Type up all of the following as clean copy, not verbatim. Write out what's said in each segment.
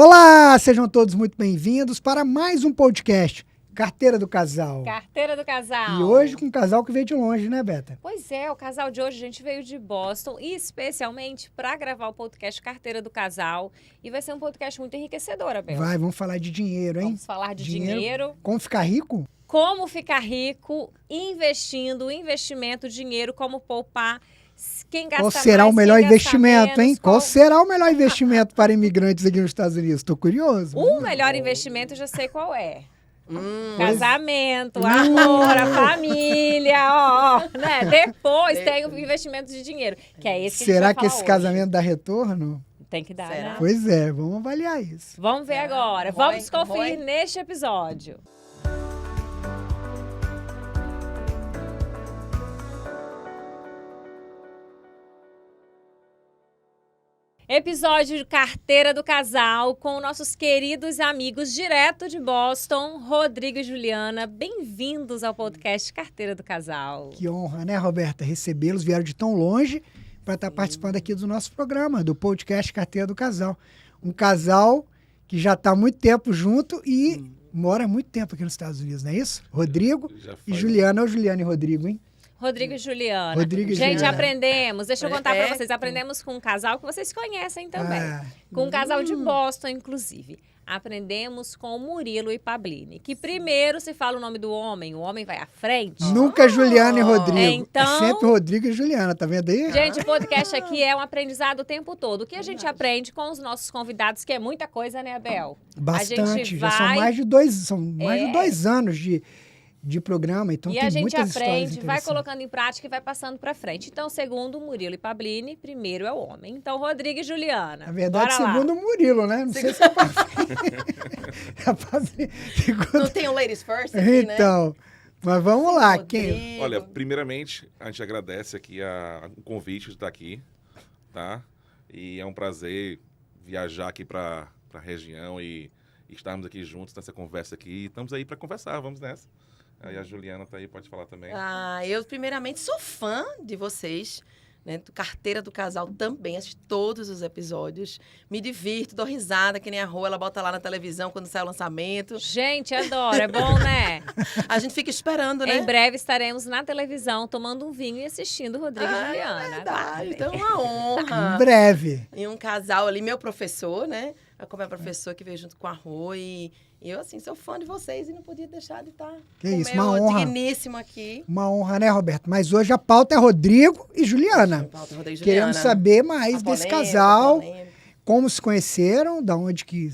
Olá, sejam todos muito bem-vindos para mais um podcast, Carteira do Casal. Carteira do Casal. E hoje com um casal que veio de longe, né, Beta? Pois é, o casal de hoje a gente veio de Boston, especialmente para gravar o podcast Carteira do Casal. E vai ser um podcast muito enriquecedor, Abel. Vamos falar de dinheiro, hein? Vamos falar de dinheiro. Como ficar rico? Como ficar rico investindo, investimento, dinheiro, como poupar. Quem gasta Qual será mais, o melhor quem gasta investimento, menos, hein? Qual será o melhor investimento para imigrantes aqui nos Estados Unidos? Estou curioso. O melhor investimento eu já sei qual é. Casamento, amor, a família, ó, né? Depois tem o investimento de dinheiro, que é esse que Será a gente que vai esse falar casamento dá retorno? hoje. Tem que dar, Será? né? Pois é, vamos avaliar isso. Vamos ver agora. Rói, Vamos conferir Rói. neste episódio. Episódio de Carteira do Casal com nossos queridos amigos direto de Boston, Rodrigo e Juliana. Bem-vindos ao podcast Carteira do Casal. Que honra, né, Roberta? Recebê-los, vieram de tão longe para estar participando aqui do nosso programa, do podcast Carteira do Casal. Um casal que já está há muito tempo junto e mora há muito tempo aqui nos Estados Unidos, não é isso? Rodrigo e Juliana. Ou Juliana e Rodrigo, hein? Rodrigo e Juliana. Rodrigo e Gente, Juliana. aprendemos. Deixa eu contar É. pra vocês. Aprendemos com um casal que vocês conhecem também. Ah. Com um casal de Boston, inclusive. Aprendemos com o Murilo e Pablini. Que primeiro se fala o nome do homem, o homem vai à frente. Nunca Juliana e Rodrigo. Então- É sempre Rodrigo e Juliana, tá vendo aí? Gente, o podcast aqui é um aprendizado o tempo todo. O que a gente aprende com os nossos convidados, que é muita coisa, né, Abel? Bastante. A gente Já são vai- mais de dois anos de programa, então E tem a gente muitas histórias aprende, vai interessantes. colocando em prática e vai passando pra frente. Então, segundo Murilo e Pablini, primeiro é o homem. Então, Rodrigo e Juliana. Na verdade, bora lá. segundo o Murilo, né? Não sei se é pra... Não tem o Ladies First aqui, né? Então, mas vamos lá. Quem? Rodrigo. Olha, primeiramente, a gente agradece aqui o convite de estar aqui, tá? E é um prazer viajar aqui para a região e estarmos aqui juntos nessa conversa aqui. Estamos aí para conversar, vamos nessa. Aí a Juliana tá aí, pode falar também. Eu primeiramente sou fã de vocês, né? Do Carteira do Casal também, assisto todos os episódios. Me divirto, dou risada, que nem a Rô, ela bota lá na televisão quando sai o lançamento. Gente, adoro. É bom, né? A gente fica esperando, né? Em breve estaremos na televisão tomando um vinho e assistindo Rodrigo e Juliana. É verdade, Aguardem. então é uma Em honra. breve. E um casal ali, meu professor, né? Como é professor que veio junto com a Rô e eu, assim, sou fã de vocês e não podia deixar de estar Que com isso, o meu uma honra. digníssimo aqui. Uma honra, né, Roberto? Mas hoje a pauta é Rodrigo e Juliana. Pauta, Rodrigo e Queremos Juliana. saber mais A desse polêmica, casal, a polêmica. como se conheceram, da onde que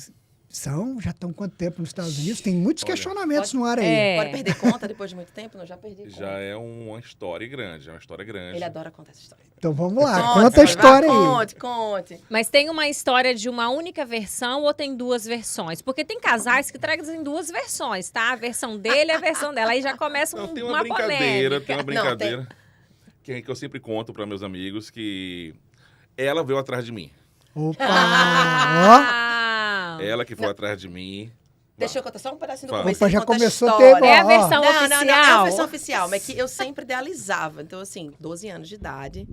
são, já estão quanto tempo nos Estados Unidos? Tem muitos Olha, questionamentos pode- no ar aí. É. Pode perder conta depois de muito tempo? Não, já perdi conta. Já é uma história grande, Ele adora contar essa história. Então vamos lá, Conte, conta a vai, história aí. Conte. Mas tem uma história de uma única versão ou tem duas versões? Porque tem casais que trazem duas versões, tá? A versão dele e a versão dela. Aí já começa Não, tem uma uma brincadeira, polêmica. tem uma brincadeira que eu sempre conto para meus amigos que ela veio atrás de mim. Opa! Ó, Ah, Ela que foi atrás de mim. Deixa eu contar só um pedacinho do Fala. começo. Opa, ele já conta a começou a história. ter é a Ó, versão Não, oficial. não, é a versão oficial, mas que eu sempre idealizava. Então, assim, 12 anos de idade,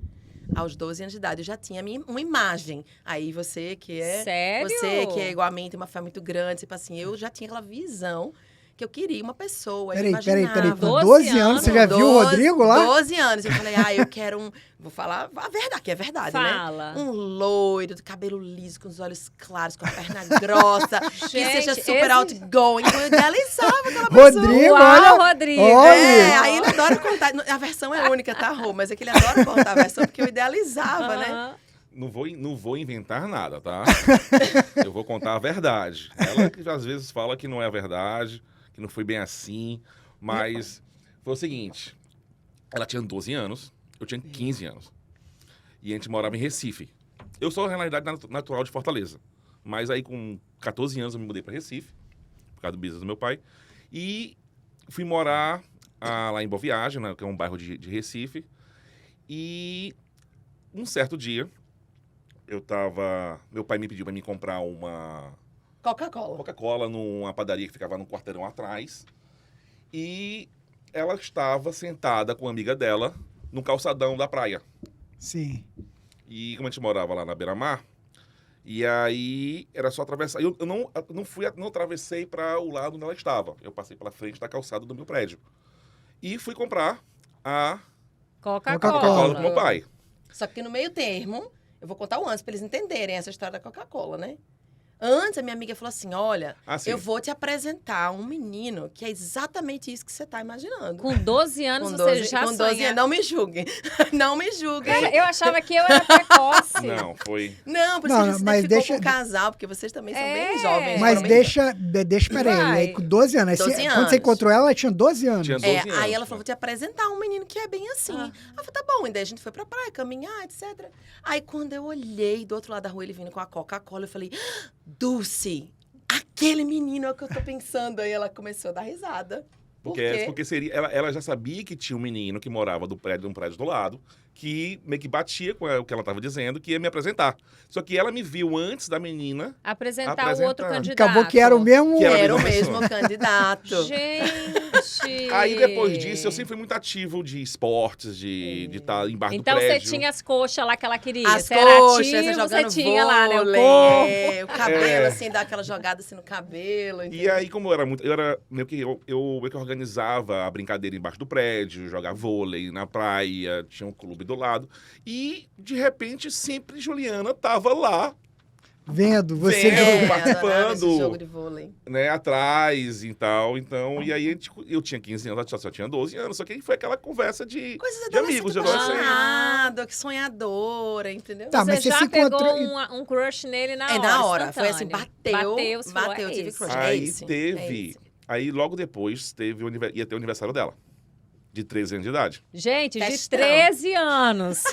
aos 12 anos de idade, eu já tinha uma imagem. Aí você que é... Sério? Você que é igual a mim, tem uma fé muito grande, tipo assim, eu já tinha aquela visão que eu queria uma pessoa, eu Peraí, imaginava. com 12 anos você já viu o Rodrigo lá? 12 anos. Eu falei, eu quero um... Vou falar a verdade, que é verdade, Fala. né? Um loiro, de cabelo liso, com os olhos claros, com a perna grossa, que Gente, seja super esse- outgoing. Então, eu idealizava aquela pessoa. Rodrigo, Uau, olha. Rodrigo. Olha. Aí ele adora contar. A versão é única, tá, Rô? Mas é que ele adora contar a versão, porque eu idealizava, né? Aham. Não vou inventar nada, tá? Eu vou contar a verdade. Ela que às vezes fala que não é a verdade, que não foi bem assim, mas foi o seguinte, ela tinha 12 anos, eu tinha 15 anos, e a gente morava em Recife. Eu sou, na realidade, natural de Fortaleza, mas aí com 14 anos eu me mudei para Recife, por causa do business do meu pai, e fui morar lá em Boa Viagem, né, que é um bairro de Recife, e um certo dia, meu pai me pediu para me comprar uma Coca-Cola. Coca-Cola numa padaria que ficava num quarteirão atrás. E ela estava sentada com uma amiga dela no calçadão da praia. Sim. E como a gente morava lá na beira-mar, E aí era só atravessar. Eu não atravessei para o lado onde ela estava. Eu passei pela frente da calçada do meu prédio. E fui comprar a Coca-Cola Coca-Cola. com meu pai. Só que no meio termo, eu vou contar o antes, pra eles entenderem essa história da Coca-Cola, né? Antes, a minha amiga falou assim, olha, Assim, eu vou te apresentar um menino que é exatamente isso que você tá imaginando. Com 12 anos Com você já com 12 sonha. anos, não me julguem. Não me julguem. Cara, eu achava que eu era precoce. não, foi... Não, por Não, isso que você mas ficou deixa- com o casal, porque vocês também são É. bem jovens. Mas foram bem deixa, peraí, Vai. aí com 12 anos. Aí 12 Quando anos. você encontrou ela tinha 12 anos. Tinha 12 anos. Aí ela falou, vou te apresentar um menino que é bem assim. Ah. Aí eu falei, tá bom. E daí a gente foi pra praia, caminhar, etc. Aí quando eu olhei do outro lado da rua, ele vindo com a Coca-Cola, eu falei, Dulce, aquele menino é o que eu tô pensando. Aí ela começou a dar risada. Por quê? Porque seria, ela já sabia que tinha um menino que morava de um prédio do lado, que meio que batia com o que ela estava dizendo, que ia me apresentar. Só que ela me viu antes da menina. Apresentar o outro Apresentar. candidato. Acabou que era o mesmo. Que Era o a mesma mesmo candidato. Gente! Aí depois disso, eu sempre fui muito ativo de esportes, de estar embaixo Então do você prédio. tinha as coxas lá que ela queria. As Você era coxas, ativo, você você jogando tinha lá, né? O vôlei, corpo. o cabelo, É. assim, dá aquela jogada assim no cabelo. E entendeu? aí, como eu era meio que eu meio que organizava a brincadeira embaixo do prédio, jogar vôlei na praia, tinha um clube do lado. E, de repente, sempre Juliana tava lá, Vendo, você Vendo. jogou. adorava esse participando. jogo de vôlei. né, atrás e tal. Então, e aí eu tinha 15 anos, ela só tinha 12 anos. Só que aí foi aquela conversa de Coisas de amigos, de adolescente. apaixonado, que sonhadora, entendeu? Tá, mas Você você já se pegou encontrou- um crush nele na hora. É na hora, foi assim, instantâneo. bateu, você falou, é tive esse. crush. É Aí esse, é teve. esse. Aí logo depois ia ter o aniversário dela. De 13 anos de idade. Gente, de Testão. 13 anos.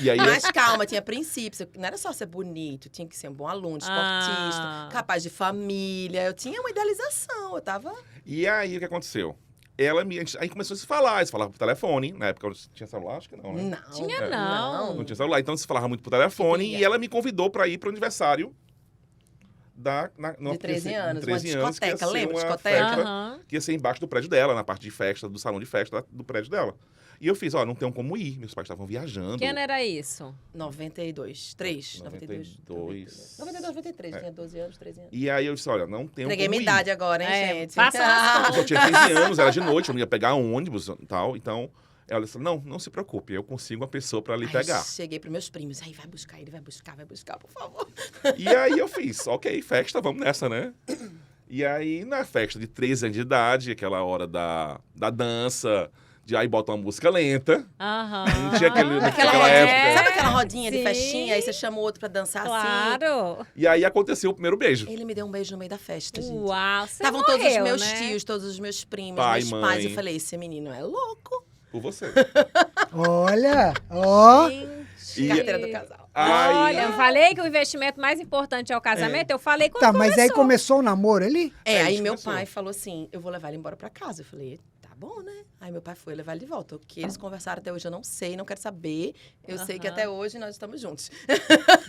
E aí Mas calma, tinha princípios. Não era só ser bonito, tinha que ser um bom aluno, esportista, Ah. capaz de família. Eu tinha uma idealização, eu tava... E aí, o que aconteceu? Aí começou a se falar, eles falavam por telefone. Na época eu tinha celular, acho que não, né? Não. Tinha É. não. Não tinha celular, então se falava muito por telefone. Queria. E ela me convidou para ir pro aniversário De 13 anos, uma 13 anos, que ia discoteca, ser lembra? uma Discoteca? festa Aham. que ia ser embaixo do prédio dela, na parte de festa, do salão de festa do prédio dela. E eu fiz, não tem como ir, meus pais estavam viajando. Que ano era isso? 92, 3, 92. 92. 92, 93, tinha 12 anos, 13 anos. E aí eu disse, não tem Entreguei como minha ir. idade agora, hein, É, gente? passa nas Eu só tinha 15 anos, era de noite, eu não ia pegar ônibus e tal. Então, ela disse, não se preocupe, eu consigo uma pessoa para lhe Aí pegar. cheguei pros meus primos. Aí, vai buscar, ele vai buscar, por favor. E aí eu fiz, ok, festa, vamos nessa, né? E aí, na festa de 13 anos de idade, aquela hora da dança, de aí bota uma música lenta. Aham. Não tinha aquele- Aquela naquela rodinha, época. sabe aquela rodinha de Sim. festinha? Aí você chama o outro pra dançar assim. Claro. E aí aconteceu o primeiro beijo. Ele me deu um beijo no meio da festa, gente. Uau, você Estavam todos os morreu, meus né? tios, todos os meus primos, Pai, meus pais. mãe. Eu falei, esse menino é louco. Por você. Olha, ó. Gente. Carteira do casal. Aí, Olha, eu falei que o investimento mais importante é o casamento, eu falei quando Tá, mas aí começou. começou o namoro ali? É, Aí aí meu começou. pai falou assim, eu vou levar ele embora pra casa. Eu falei, tá bom, né? Aí meu pai foi levar ele de volta. O que eles conversaram até hoje eu não sei, não quero saber. Eu sei que Aham. até hoje nós estamos juntos.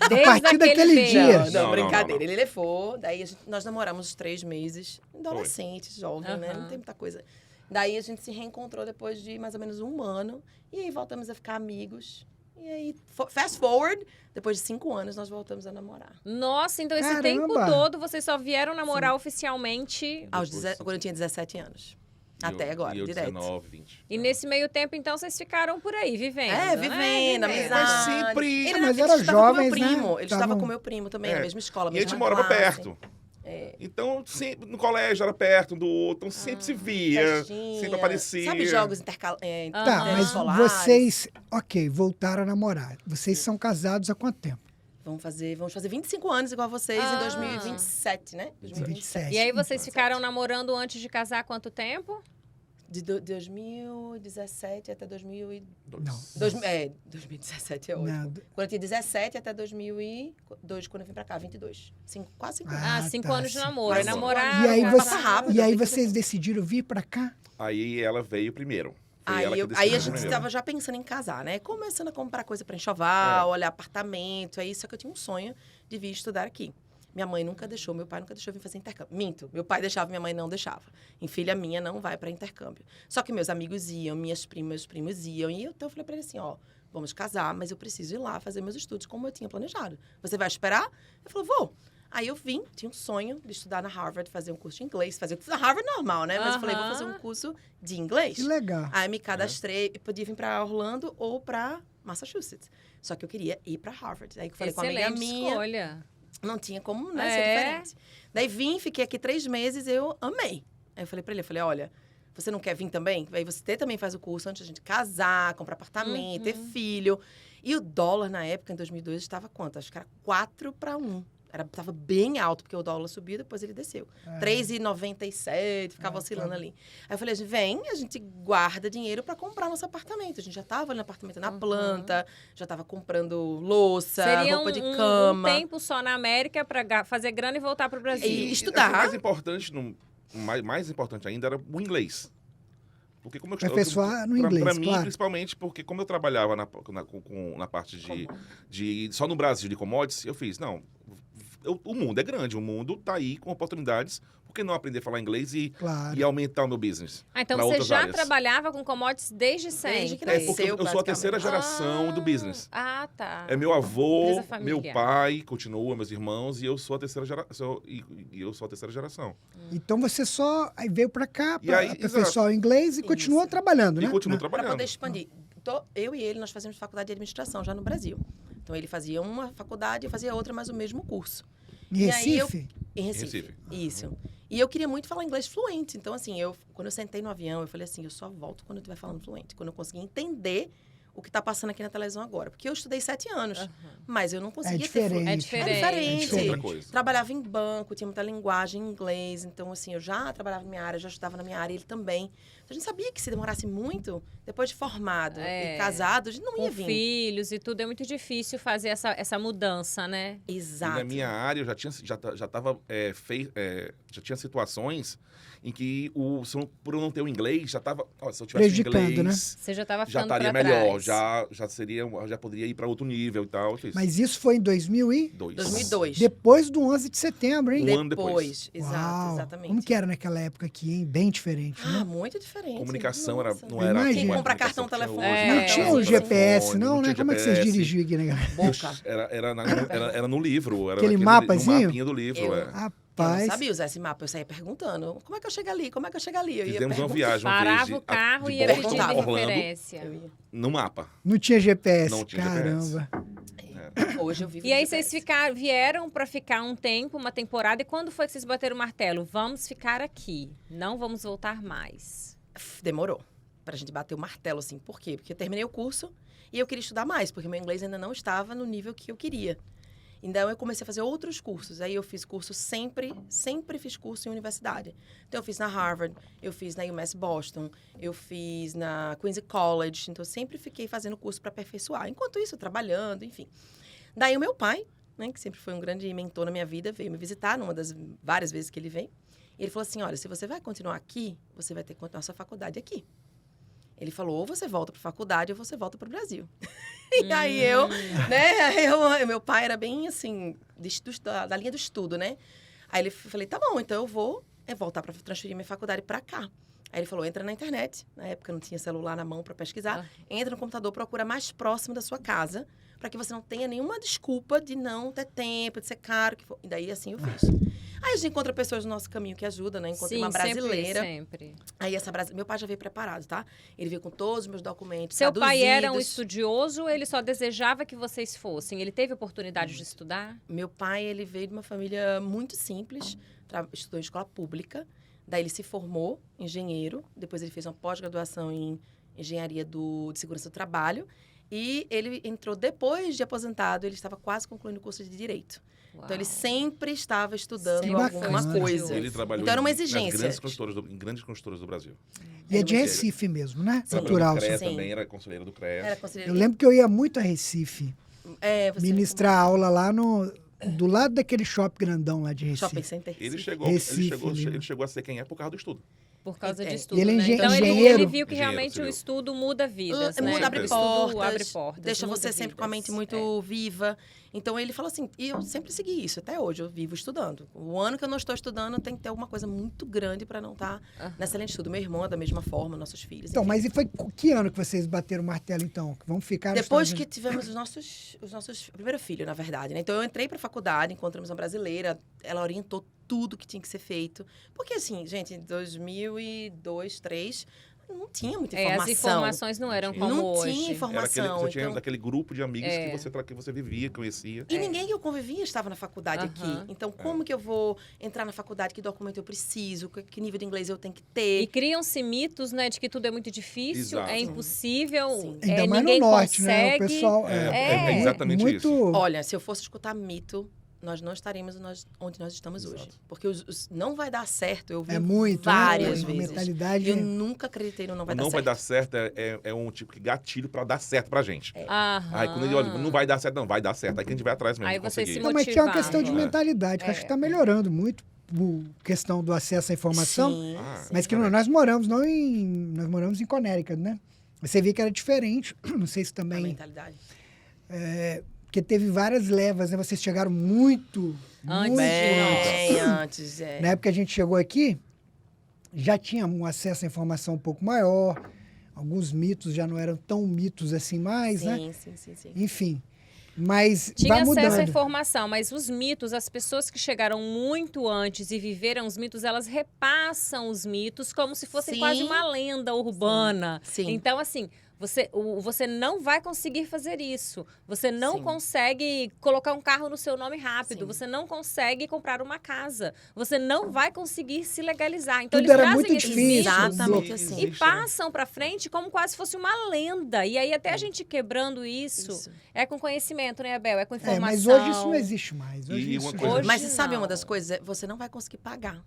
Desde partir aquele daquele beijo. dia. Não, Não, brincadeira. não. Ele levou, daí nós namoramos uns 3 meses. Adolescente, jovem, né? Aham. Não tem muita coisa. Daí a gente se reencontrou depois de mais ou menos 1 ano. E aí voltamos a ficar amigos. E aí, fast forward, depois de 5 anos, nós voltamos a namorar. Nossa, então esse Caramba. tempo todo vocês só vieram namorar oficialmente. Quando eu tinha 17 anos. Até agora, e eu direto. 19, 20. E nesse meio tempo, então, vocês ficaram por aí, vivendo. É, né? vivendo, amizade. Mas sempre- Ele, Mas ele eram estudava com jovens, meu né? primo. Ele estudava Tavam- com meu primo também, É. na mesma escola, E a gente mesma morava classe. perto. Então, sempre, no colégio era perto um do outro, então sempre se via, Festinha. sempre aparecia. Sabe jogos Tá, Aham. mas escolares? vocês, ok, voltaram a namorar. Vocês são casados há quanto tempo? Vamos fazer 25 anos igual vocês Ah. em 2027, né? 27. E aí vocês ficaram namorando antes de casar há quanto tempo? De 2017 até 2002. Não. 2017 é ótimo. Não. Quando eu tinha 17 até 2002, quando eu vim pra cá, 22. Quase 5 anos. Ah, Ah, 5 tá, anos de sim. namoro. Mas Namorar. E aí, passa você, rápido, e aí tem que vocês ser- decidiram vir pra cá? Aí ela veio primeiro. Foi Aí, ela que aí decidiu a gente primeiro. estava já pensando em casar, né? Começando a comprar coisa para enxoval, É. olhar apartamento, aí só que eu tinha um sonho de vir estudar aqui. Minha mãe nunca deixou, meu pai nunca deixou eu vir fazer intercâmbio. Minto, meu pai deixava, minha mãe não deixava. Em filha minha não vai para intercâmbio. Só que meus amigos iam, minhas primas, meus primos iam, e então eu falei para ele assim, ó, vamos casar, mas eu preciso ir lá fazer meus estudos como eu tinha planejado. Você vai esperar? Ele falou, vou. Aí eu vim, tinha um sonho de estudar na Harvard, fazer um curso de inglês. Fazer o curso na Harvard normal, né? Mas eu falei, vou fazer um curso de inglês. Que legal. Aí me cadastrei, podia vir para Orlando ou para Massachusetts. Só que eu queria ir para Harvard. Aí eu falei com uma amiga minha. Escolha. Não tinha como, né, ser diferente. Daí vim, fiquei aqui 3 meses, eu amei. Aí eu falei pra ele, olha, você não quer vir também? Aí você também faz o curso antes de a gente casar, comprar apartamento, ter filho. E o dólar, na época, em 2002, estava quanto? Acho que era 4-1. Tava bem alto, porque o dólar subiu, depois ele desceu. 3,97, ficava oscilando ali. Aí eu falei, vem, a gente guarda dinheiro para comprar nosso apartamento. A gente já tava ali no apartamento na planta, já tava comprando louça, Seria roupa de cama. Um tempo só na América para fazer grana e voltar pro Brasil. E estudar. Mais importante ainda era o inglês. Porque como eu Aperfeiçoar no inglês, Para mim, claro. principalmente, porque como eu trabalhava na parte de só no Brasil de commodities, eu fiz, o mundo é grande, o mundo tá aí com oportunidades, por que não aprender a falar inglês e aumentar o meu business? Então pra você outras já áreas? trabalhava com commodities desde sempre? Desde que Porque eu sou a terceira basicamente. geração do business. Ah, tá. É meu avô, Empresa familiar. meu pai, continua, meus irmãos, e eu sou a terceira geração. E eu sou a terceira geração. Então você só aí veio pra cá, E pra aí, aperfeiçoar o inglês e continuou Isso. trabalhando, né? E continuo Para trabalhando. poder expandir. Eu e ele, nós fazíamos faculdade de administração já no Brasil. Então, ele fazia uma faculdade e fazia outra, mas o mesmo curso. Em E aí Recife? Em Recife. Recife. Isso. E eu queria muito falar inglês fluente. Então, assim, quando eu sentei no avião, eu falei assim, eu só volto quando eu estiver falando fluente. Quando eu conseguir entender o que está passando aqui na televisão agora. Porque eu estudei 7 anos, mas eu não conseguia ter diferente. É diferente. É diferente. É outra coisa. Trabalhava em banco, tinha muita linguagem em inglês. Então, assim, eu já trabalhava na minha área, já estudava na minha área, ele também. Então, a gente sabia que se demorasse muito, depois de formado e casado, a gente não ia Com vir. filhos e tudo, é muito difícil fazer essa mudança, né? Exato. E na minha área, eu já tinha situações em que, por eu não ter o inglês, já estava... Se eu tivesse o Prejudicando, inglês, Você já estava já ficando estaria pra melhor. trás. Já poderia ir para outro nível e tal. Eu fiz. Mas isso foi em 2002. Depois do 11 de setembro, hein? Um ano depois. Exato, Uau. exatamente. Como que era naquela época aqui, hein? Bem diferente, né? Muito diferente. Comunicação Nossa. não era... Imagina. Quem compra a cartão comunicação que telefone. tinha hoje. Não tinha o o GPS, telefone, não, né? tinha Como é que vocês GPS. dirigiam aqui, né? Boca. Era no livro. Era Aquele no mapazinho? mapinha do livro, Eu- é. Eu não Rapaz, sabia usar esse mapa, eu saía perguntando, como é que eu chego ali? Como é que eu chego ali? Eu ia Fizemos uma perguntar. viagem uma vez Parava o carro de e ia Boston pedindo a Orlando, referência. Eu ia. no mapa. não tinha GPS. Não tinha Caramba. Hoje eu vivo E aí de vocês GPS. vieram para ficar um tempo, uma temporada, e quando foi que vocês bateram o martelo? Vamos ficar aqui, não vamos voltar mais. Demorou pra gente bater o martelo, assim. Por quê? Porque eu terminei o curso e eu queria estudar mais, porque meu inglês ainda não estava no nível que eu queria. Então, eu comecei a fazer outros cursos. Aí, eu fiz curso sempre fiz curso em universidade. Então, eu fiz na Harvard, eu fiz na UMass Boston, eu fiz na Queen's College. Então, eu sempre fiquei fazendo curso para aperfeiçoar. Enquanto isso, trabalhando, enfim. Daí, o meu pai, né, que sempre foi um grande mentor na minha vida, veio me visitar numa das várias vezes que ele veio. E ele falou assim, olha, se você vai continuar aqui, você vai ter que continuar sua faculdade aqui. Ele falou, ou você volta para a faculdade ou você volta para o Brasil. E aí meu pai era bem assim, da linha do estudo, né? Aí eu falei, tá bom, então eu vou voltar para transferir minha faculdade para cá. Aí ele falou, entra na internet. Na época não tinha celular na mão para pesquisar. Entra no computador, procura mais próximo da sua casa, para que você não tenha nenhuma desculpa de não ter tempo, de ser caro. E daí assim eu fiz. Aí a gente encontra pessoas no nosso caminho que ajudam, né? Encontrei uma brasileira. Sempre. Aí meu pai já veio preparado, tá? Ele veio com todos os meus documentos Seu pai era um traduzidos. estudioso ou ele só desejava que vocês fossem? Ele teve oportunidade de estudar? Meu pai, ele veio de uma família muito simples, estudou em escola pública. Daí ele se formou engenheiro, depois ele fez uma pós-graduação em engenharia de segurança do trabalho. E ele entrou depois de aposentado, ele estava quase concluindo o curso de Direito. Uau. Então, ele sempre estava estudando Sempre alguma foi coisa. estudioso. Ele trabalhou Então, era uma nas exigência. em grandes construtoras do Brasil. E é de Sim. Recife mesmo, né? Sim. Natural. Do CREA Sim. também, era conselheiro do CREA. Era conselheiro. Eu lembro que eu ia muito a Recife Você ministrar aula lá do lado daquele shopping grandão lá de Shopping Recife. Center. Recife, ele chegou a ser quem é por causa do estudo. Por causa É. de E estudo, ele é né? Então, engenheiro. ele viu que Engenheiro realmente o civil. estudo muda vidas, né? Muda, abre O estudo portas, abre portas, deixa muda você sempre com a mente vidas. muito viva. Então, ele falou assim, e eu sempre segui isso, até hoje, eu vivo estudando. O ano que eu não estou estudando, tem que ter alguma coisa muito grande para não estar nessa linha de estudo. Meu irmão é da mesma forma, nossos filhos, Então, enfim. mas e foi que ano que vocês bateram o martelo, então? Vamos ficar nos Depois Estados que tivemos os nossos primeiro filho, na verdade, né? Então, eu entrei para a faculdade, encontramos uma brasileira, ela orientou tudo que tinha que ser feito. Porque, assim, gente, em 2002, 2003... não tinha muita informação. As informações não eram como não hoje. tinha informação. Era você tinha então... daquele grupo de amigos que você vivia, conhecia. E ninguém que eu convivia estava na faculdade aqui. Então, como que eu vou entrar na faculdade? Que documento eu preciso? Que nível de inglês eu tenho que ter? E criam-se mitos, né, de que tudo é muito difícil, Exato. é impossível, Sim. Ainda mais ninguém no norte, consegue. né? O pessoal É exatamente muito... isso. Olha, se eu fosse escutar mito, nós não estaríamos onde nós estamos Exato. hoje. Porque não vai dar certo, eu vi É muito, várias né? Uma vezes. mentalidade... Eu nunca acreditei no não vai O dar não vai certo. dar certo é um tipo de gatilho pra dar certo pra gente. Aí quando ele olha, não vai dar certo, não, vai dar certo. Aí que a gente vai atrás mesmo. Aí de você conseguir. se Então, mas que é uma motivava. questão de mentalidade, que acho que está melhorando muito a questão do acesso à informação. Sim, Ah, sim. Mas que correto. nós moramos, nós moramos em Connecticut, né? Você via que era diferente, não sei se A também... mentalidade. Porque teve várias levas, né? Vocês chegaram muito Antes Bem antes, Na época que a gente chegou aqui, já tinha um acesso à informação um pouco maior, alguns mitos já não eram tão mitos assim mais, né? Sim. Enfim, mas Tinha vai acesso à mudando. informação, mas os mitos, as pessoas que chegaram muito antes e viveram os mitos, elas repassam os mitos como se fosse Sim. quase uma lenda urbana. Sim. Então, assim, você não vai conseguir fazer isso. Você não Sim. consegue colocar um carro no seu nome rápido. Sim. Você não consegue comprar uma casa. Você não vai conseguir se legalizar. Então, Tudo eles era trazem muito esses difícil. mitos Exatamente blo- assim. e passam pra frente como quase fosse uma lenda. E aí, até a gente quebrando isso, é com conhecimento, né, Abel? É com informação. Mas hoje isso não existe mais. Hoje E isso... uma coisa- Hoje Mas você sabe não. uma das coisas? Você não vai conseguir pagar.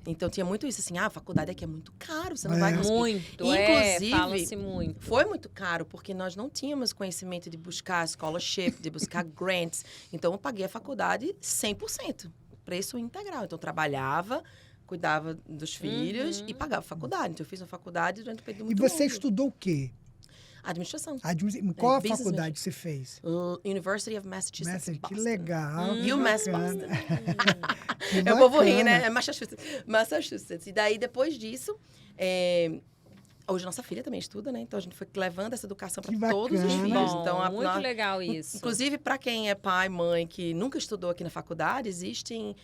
Então tinha muito isso assim, a faculdade aqui é muito caro, você não vai conseguir. Muito, Inclusive, fala-se muito. Foi muito caro, porque nós não tínhamos conhecimento de buscar scholarship, de buscar grants. Então, eu paguei a faculdade 100%, preço integral. Então, eu trabalhava, cuidava dos filhos e pagava a faculdade. Então, eu fiz uma faculdade durante um período E muito você longo. estudou o quê? Administração. Qual a business faculdade você fez? University of Massachusetts, Mestre, que Boston. legal. UMass bacana. Boston. Que O povo ri, bacana. né? É Massachusetts. E daí, depois disso, hoje nossa filha também estuda, né? Então, a gente foi levando essa educação para Que todos os bacana. filhos. Bom, Então, muito legal isso. Inclusive, para quem é pai, mãe, que nunca estudou aqui na faculdade, existem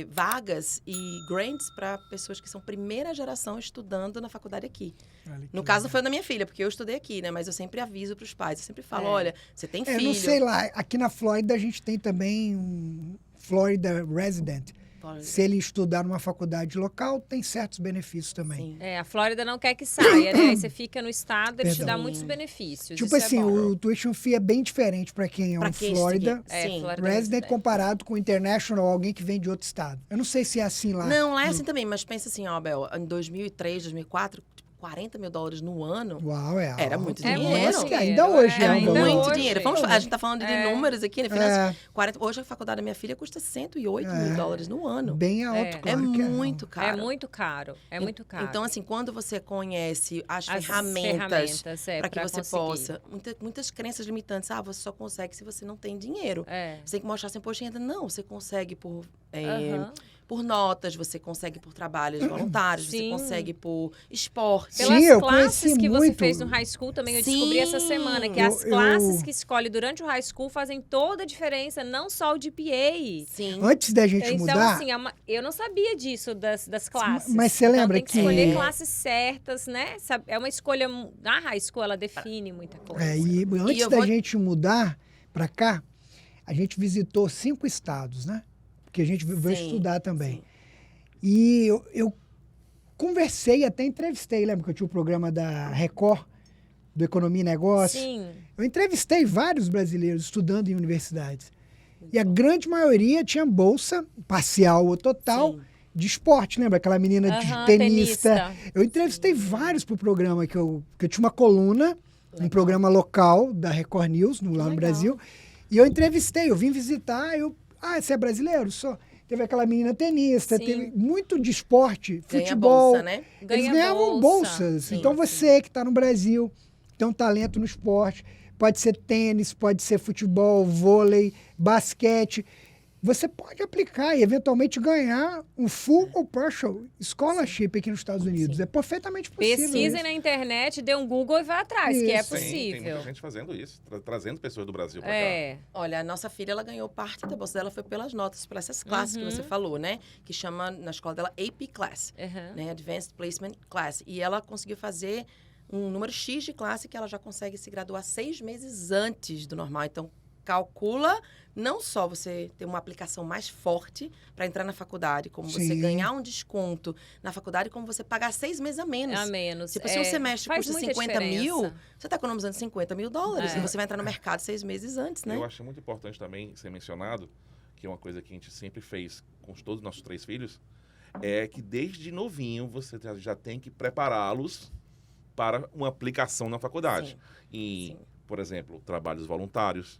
vagas e grants para pessoas que são primeira geração estudando na faculdade aqui. Olha que No caso, não legal. foi da minha filha, porque eu estudei aqui, né? Mas eu sempre aviso para os pais. Eu sempre falo, É. olha, você tem filho. Não sei lá, aqui na Flórida a gente tem também um Florida Resident. Pode- Se ele estudar numa faculdade local, tem certos benefícios também. Sim. A Flórida não quer que saia, né? Aí você fica no estado, eles te Perdão. dão muitos benefícios. Tipo isso assim, é bom. o tuition fee é bem diferente para quem é Pra um quem Florida Sim. Florida Resident comparado com o International, alguém que vem de outro estado. Eu não sei se é assim lá. Não, lá é assim também, mas pensa assim, ó, Bel, em 2003, 2004, tipo, $40 mil no ano. Uau, Era alto. muito É dinheiro. muito Nossa, que dinheiro, ainda hoje é, é um ainda valor. Muito hoje. dinheiro. A gente tá falando de números aqui, né? Finanças. É, 40, hoje a faculdade da minha filha custa $108 mil no ano. bem alto, É. claro É que muito caro. É muito caro, é muito caro. Então, assim, quando você conhece as As ferramentas ferramentas, para que você conseguir. possa... Muitas crenças limitantes. Você só consegue se você não tem dinheiro. É. Você tem que mostrar seu imposto de renda. Não, você consegue por... Aham. Por notas, você consegue por trabalhos voluntários, você Sim. consegue por esporte. Sim, Pelas eu classes conheci que você muito. fez no high school também, eu Sim. descobri essa semana que Eu- as classes eu- que escolhe durante o high school fazem toda a diferença, não só o GPA. Sim. Antes da gente Então, mudar, assim, eu não sabia disso das classes. Mas você Então, lembra tem que que- escolher classes certas, né? É uma escolha... Na high school, ela define muita coisa. e antes eu da vou- gente mudar para cá, a gente visitou 5 estados, né? Porque a gente veio Sim, estudar também. sim. E eu conversei, até entrevistei, lembra que eu tinha o programa da Record, do Economia e Negócio? Sim. Eu entrevistei vários brasileiros estudando em universidades. E a grande maioria tinha bolsa parcial ou total Sim. de esporte, lembra? Aquela menina Aham, de tenista. tenista. Eu entrevistei vários pro programa, que eu tinha uma coluna, um programa local da Record News, lá no Legal. Brasil. E eu entrevistei, eu vim visitar, você é brasileiro? Sou. Teve aquela menina tenista, Sim. teve muito de esporte, Ganha futebol. bolsa, né? Eles ganhavam bolsas. Sim, então sim. você que está no Brasil, tem um talento no esporte, pode ser tênis, pode ser futebol, vôlei, basquete. Você pode aplicar e eventualmente ganhar um full ou partial scholarship aqui nos Estados Unidos. Sim. É perfeitamente possível. Pesquisem isso. na internet, dê um Google e vá atrás, que é Isso. Tem possível. muita gente fazendo isso, trazendo pessoas do Brasil pra cá. É. Olha, a nossa filha, ela ganhou parte da bolsa dela, foi pelas notas, por essas classes que você falou, né? Que chama, na escola dela, AP Class, Uhum. né? Advanced Placement Class. E ela conseguiu fazer um número X de classe que ela já consegue se graduar 6 meses antes do normal. Então, calcula não só você ter uma aplicação mais forte para entrar na faculdade, como você Sim. ganhar um desconto na faculdade, como você pagar 6 meses a menos. A menos. Tipo, se um semestre faz custa muita 50 mil, diferença. você está economizando $50 mil. É. E você vai entrar no mercado 6 meses antes, né? Eu acho muito importante também ser mencionado, que é uma coisa que a gente sempre fez com todos os nossos 3 filhos, é que desde novinho você já tem que prepará-los para uma aplicação na faculdade. Sim. Por exemplo, trabalhos voluntários,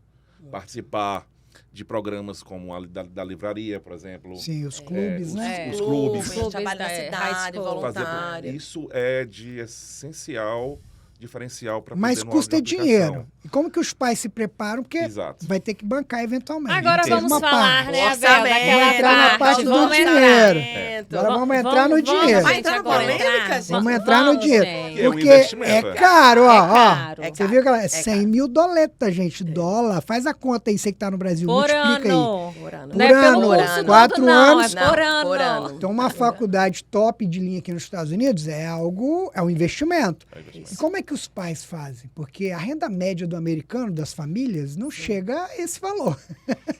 participar de programas como a da livraria, por exemplo. Sim, os clubes, né? Os clubes. Trabalho na high cidade, school. voluntário. Isso é de essencial diferencial para Mas custa dinheiro. E como que os pais se preparam? Porque Exato. vai ter que bancar eventualmente. Agora Tem vamos uma falar, parte. né, Abel, Orçamento, daquela Vamos entrar na parte do Vamos entrar. dinheiro. Agora vamos entrar no dinheiro. Vai entrar na agora polêmica, gente? Vamos entrar no dinheiro. gente. É um Porque investimento, é caro, ó. É ó. caro. É Você viu que ela é caro. 100 mil doletas, gente. Dólar. Faz a conta aí, você que tá no Brasil. Por multiplica aí. ano. Por ano. Não é pelo ano, curso todo, 4 não, anos. é por Não, ano. por ano. Então, uma faculdade top de linha aqui nos Estados Unidos é um investimento. É investimento. E como é que os pais fazem? Porque a renda média do americano, das famílias, não chega a esse valor.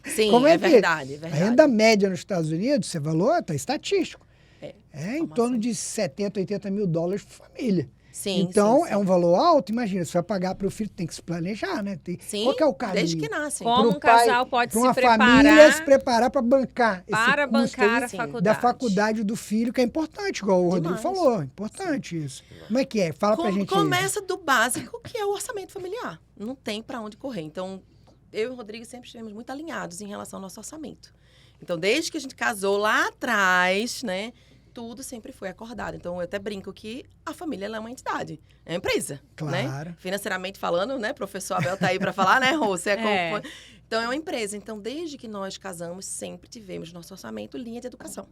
Sim, Como é é que- verdade, é A verdade. renda média nos Estados Unidos, esse valor está estatístico. É, É em informação. torno de 70, 80 mil dólares por família. Sim, Então, sim, é um valor alto. Imagina, você vai pagar para o filho, tem que se planejar, né? Sim, Qual que é o caminho? desde que nascem. Como Pro um casal pai, pode pra se uma preparar família se preparar para bancar esse para custo bancar aí a sim, faculdade. da faculdade do filho, que é importante, igual o Rodrigo Demais. falou. Importante isso. Como é que é? Fala pra gente aí. Começa do básico, que é o orçamento familiar. Não tem para onde correr. Então, eu e o Rodrigo sempre estivemos muito alinhados em relação ao nosso orçamento. Então, desde que a gente casou lá atrás, né? Tudo sempre foi acordado. Então, eu até brinco que a família ela é uma entidade. É uma empresa, né? Claro. Financeiramente falando, né? Professor Abel tá aí para falar, né, Rô? Você É. Então, é uma empresa. Então, desde que nós casamos, sempre tivemos no nosso orçamento linha de educação.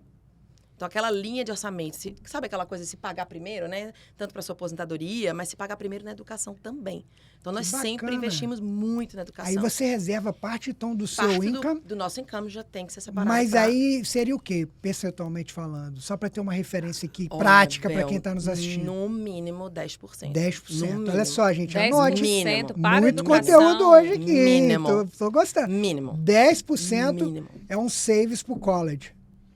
Então, aquela linha de orçamento, sabe aquela coisa de se pagar primeiro, né? Tanto para sua aposentadoria, mas se pagar primeiro na educação também. Então, nós Que sempre bacana. investimos muito na educação. Aí você reserva parte, então, do seu Parte income. do nosso income já tem que ser separado. Mas pra- aí seria o quê, percentualmente falando? Só para ter uma referência aqui, Olha, prática, para Bel, quem está nos assistindo. No mínimo 10%. 10%. No Olha mínimo. só, gente, 10% anote. Mínimo. para Muito educação. conteúdo hoje aqui. hein? Mínimo. Tô gostando. Mínimo. 10% Mínimo. é um saves pro college.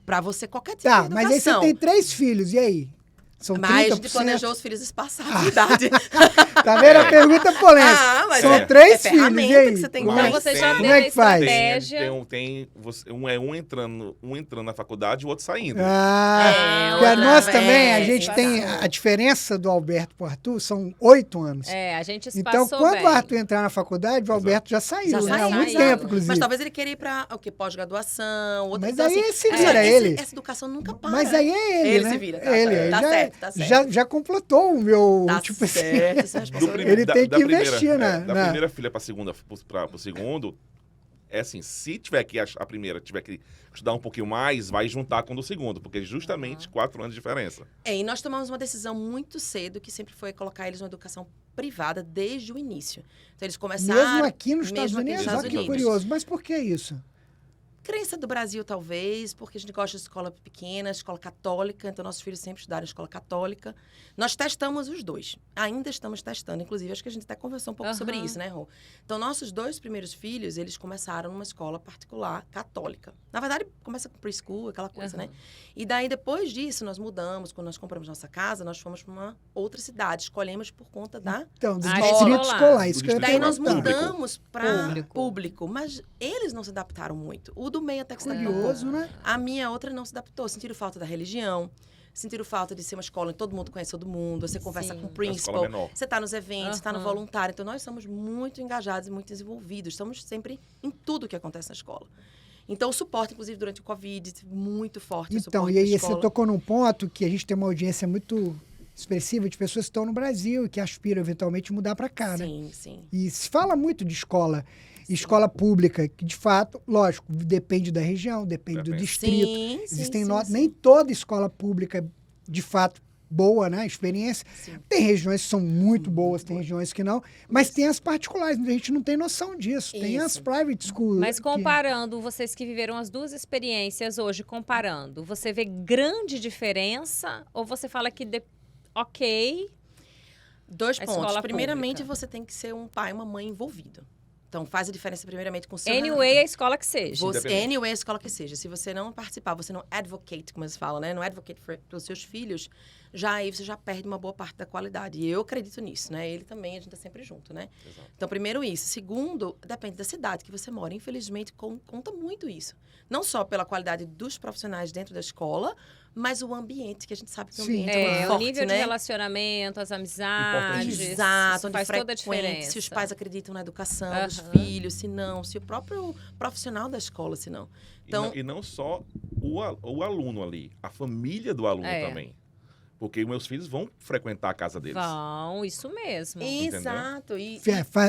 Pra você, qualquer tipo Tá, de mas aí você educação. tem 3 filhos, e aí? São 30%. Mas a gente planejou os filhos espaçados de idade. Tá vendo? A pergunta é polêmica. Ah, mas São é- 3 é filhos, ferramenta e aí? que você tem que Como é Então dar. você já como teve é a que faz? estratégia. Um entrando na faculdade e o outro saindo. Ah, porque outra nós vez, também, a gente exato. tem a diferença do Alberto pro Arthur, são 8 anos. É, a gente se Então, passou quando bem. o Arthur entrar na faculdade, o Alberto já saiu, Já né? Há saiu, muito exato. tempo, inclusive. Mas talvez ele queria ir pra o quê? Pós-graduação. outra- Mas então, aí assim, se vira ele. Essa educação nunca para. Mas aí é ele, Ele né? se vira, tá ele, certo, ele tá já, certo, tá certo. Já completou o meu, Tá tipo assim, certo, isso é responsabilidade. Ele tem que investir, né? Da Na- primeira filha para segunda, pro segundo, é assim, se tiver que a primeira tiver que estudar um pouquinho mais, vai juntar com o do segundo, porque é justamente 4 anos de diferença. É, e nós tomamos uma decisão muito cedo, que sempre foi colocar eles numa educação privada desde o início. Então, eles começaram... mesmo aqui nos Estados mesmo aqui nos Unidos. Estados Olha que Unidos. curioso. Mas por que isso? Crença do Brasil, talvez, porque a gente gosta de escola pequena, escola católica, então nossos filhos sempre estudaram em escola católica. Nós testamos os dois. Ainda estamos testando, inclusive, acho que a gente até conversou um pouco sobre isso, né, Rô? Então, nossos 2 primeiros filhos, eles começaram numa escola particular católica. Na verdade, começa com preschool, aquela coisa, né? E daí, depois disso, nós mudamos. Quando nós compramos nossa casa, nós fomos para uma outra cidade. Escolhemos por conta da... Então, do Ah, distrito escolar. escolar. Isso Do que eu ia Daí nós perguntar. Público. mudamos para Público. público. Mas eles não se adaptaram muito. O do meio até que se adaptou. Curioso, né? A minha outra não se adaptou. Sentiram falta da religião. Sentiram falta de ser uma escola onde todo mundo conhece todo mundo. Você conversa Sim. com o Uma principal. escola menor. Você está nos eventos, está no Aham. voluntário. Então, nós somos muito engajados e muito desenvolvidos. Estamos sempre em tudo que acontece na escola. Então, o suporte, inclusive, durante o Covid, muito forte. o Então, suporte e aí da você escola. tocou num ponto que a gente tem uma audiência muito expressiva de pessoas que estão no Brasil e que aspiram eventualmente mudar para cá, né? Sim, sim. E se fala muito de escola, escola pública, que de fato, lógico, depende da região, depende do Depende. distrito. Sim, Existem sim, notas, sim. nem toda escola pública é de fato boa, né? Experiência. Sim. Tem regiões que são muito boas, tem regiões que não, mas tem as particulares, a gente não tem noção disso. Tem as Isso. private schools. Mas que- comparando, vocês que viveram as duas experiências hoje, comparando, você vê grande diferença? Ou você fala que, ok, 2 A pontos. escola Primeiramente, pública. você tem que ser um pai e uma mãe envolvido. Então, faz a diferença primeiramente com o seu... anyway, a escola que seja. Você, Independente. anyway, a escola que seja. Se você não participar, você não advocate, como eles falam, né? Não advocate pelos seus filhos, já aí você já perde uma boa parte da qualidade. E eu acredito nisso, né? Ele também, a gente tá sempre junto, né? Exato. Então, primeiro isso. Segundo, depende da cidade que você mora. Infelizmente, conta muito isso. Não só pela qualidade dos profissionais dentro da escola, mas o ambiente, que a gente sabe que o Sim. ambiente é muito É, o forte, nível né? de relacionamento, as amizades. Exato, Isso onde faz toda a frequente, diferença. se os pais acreditam na educação dos Aham. filhos, se não, se o próprio profissional da escola, se não. Então, E não só o aluno ali, a família do aluno É. também. Porque meus filhos vão frequentar a casa deles. Vão, isso mesmo. exato. E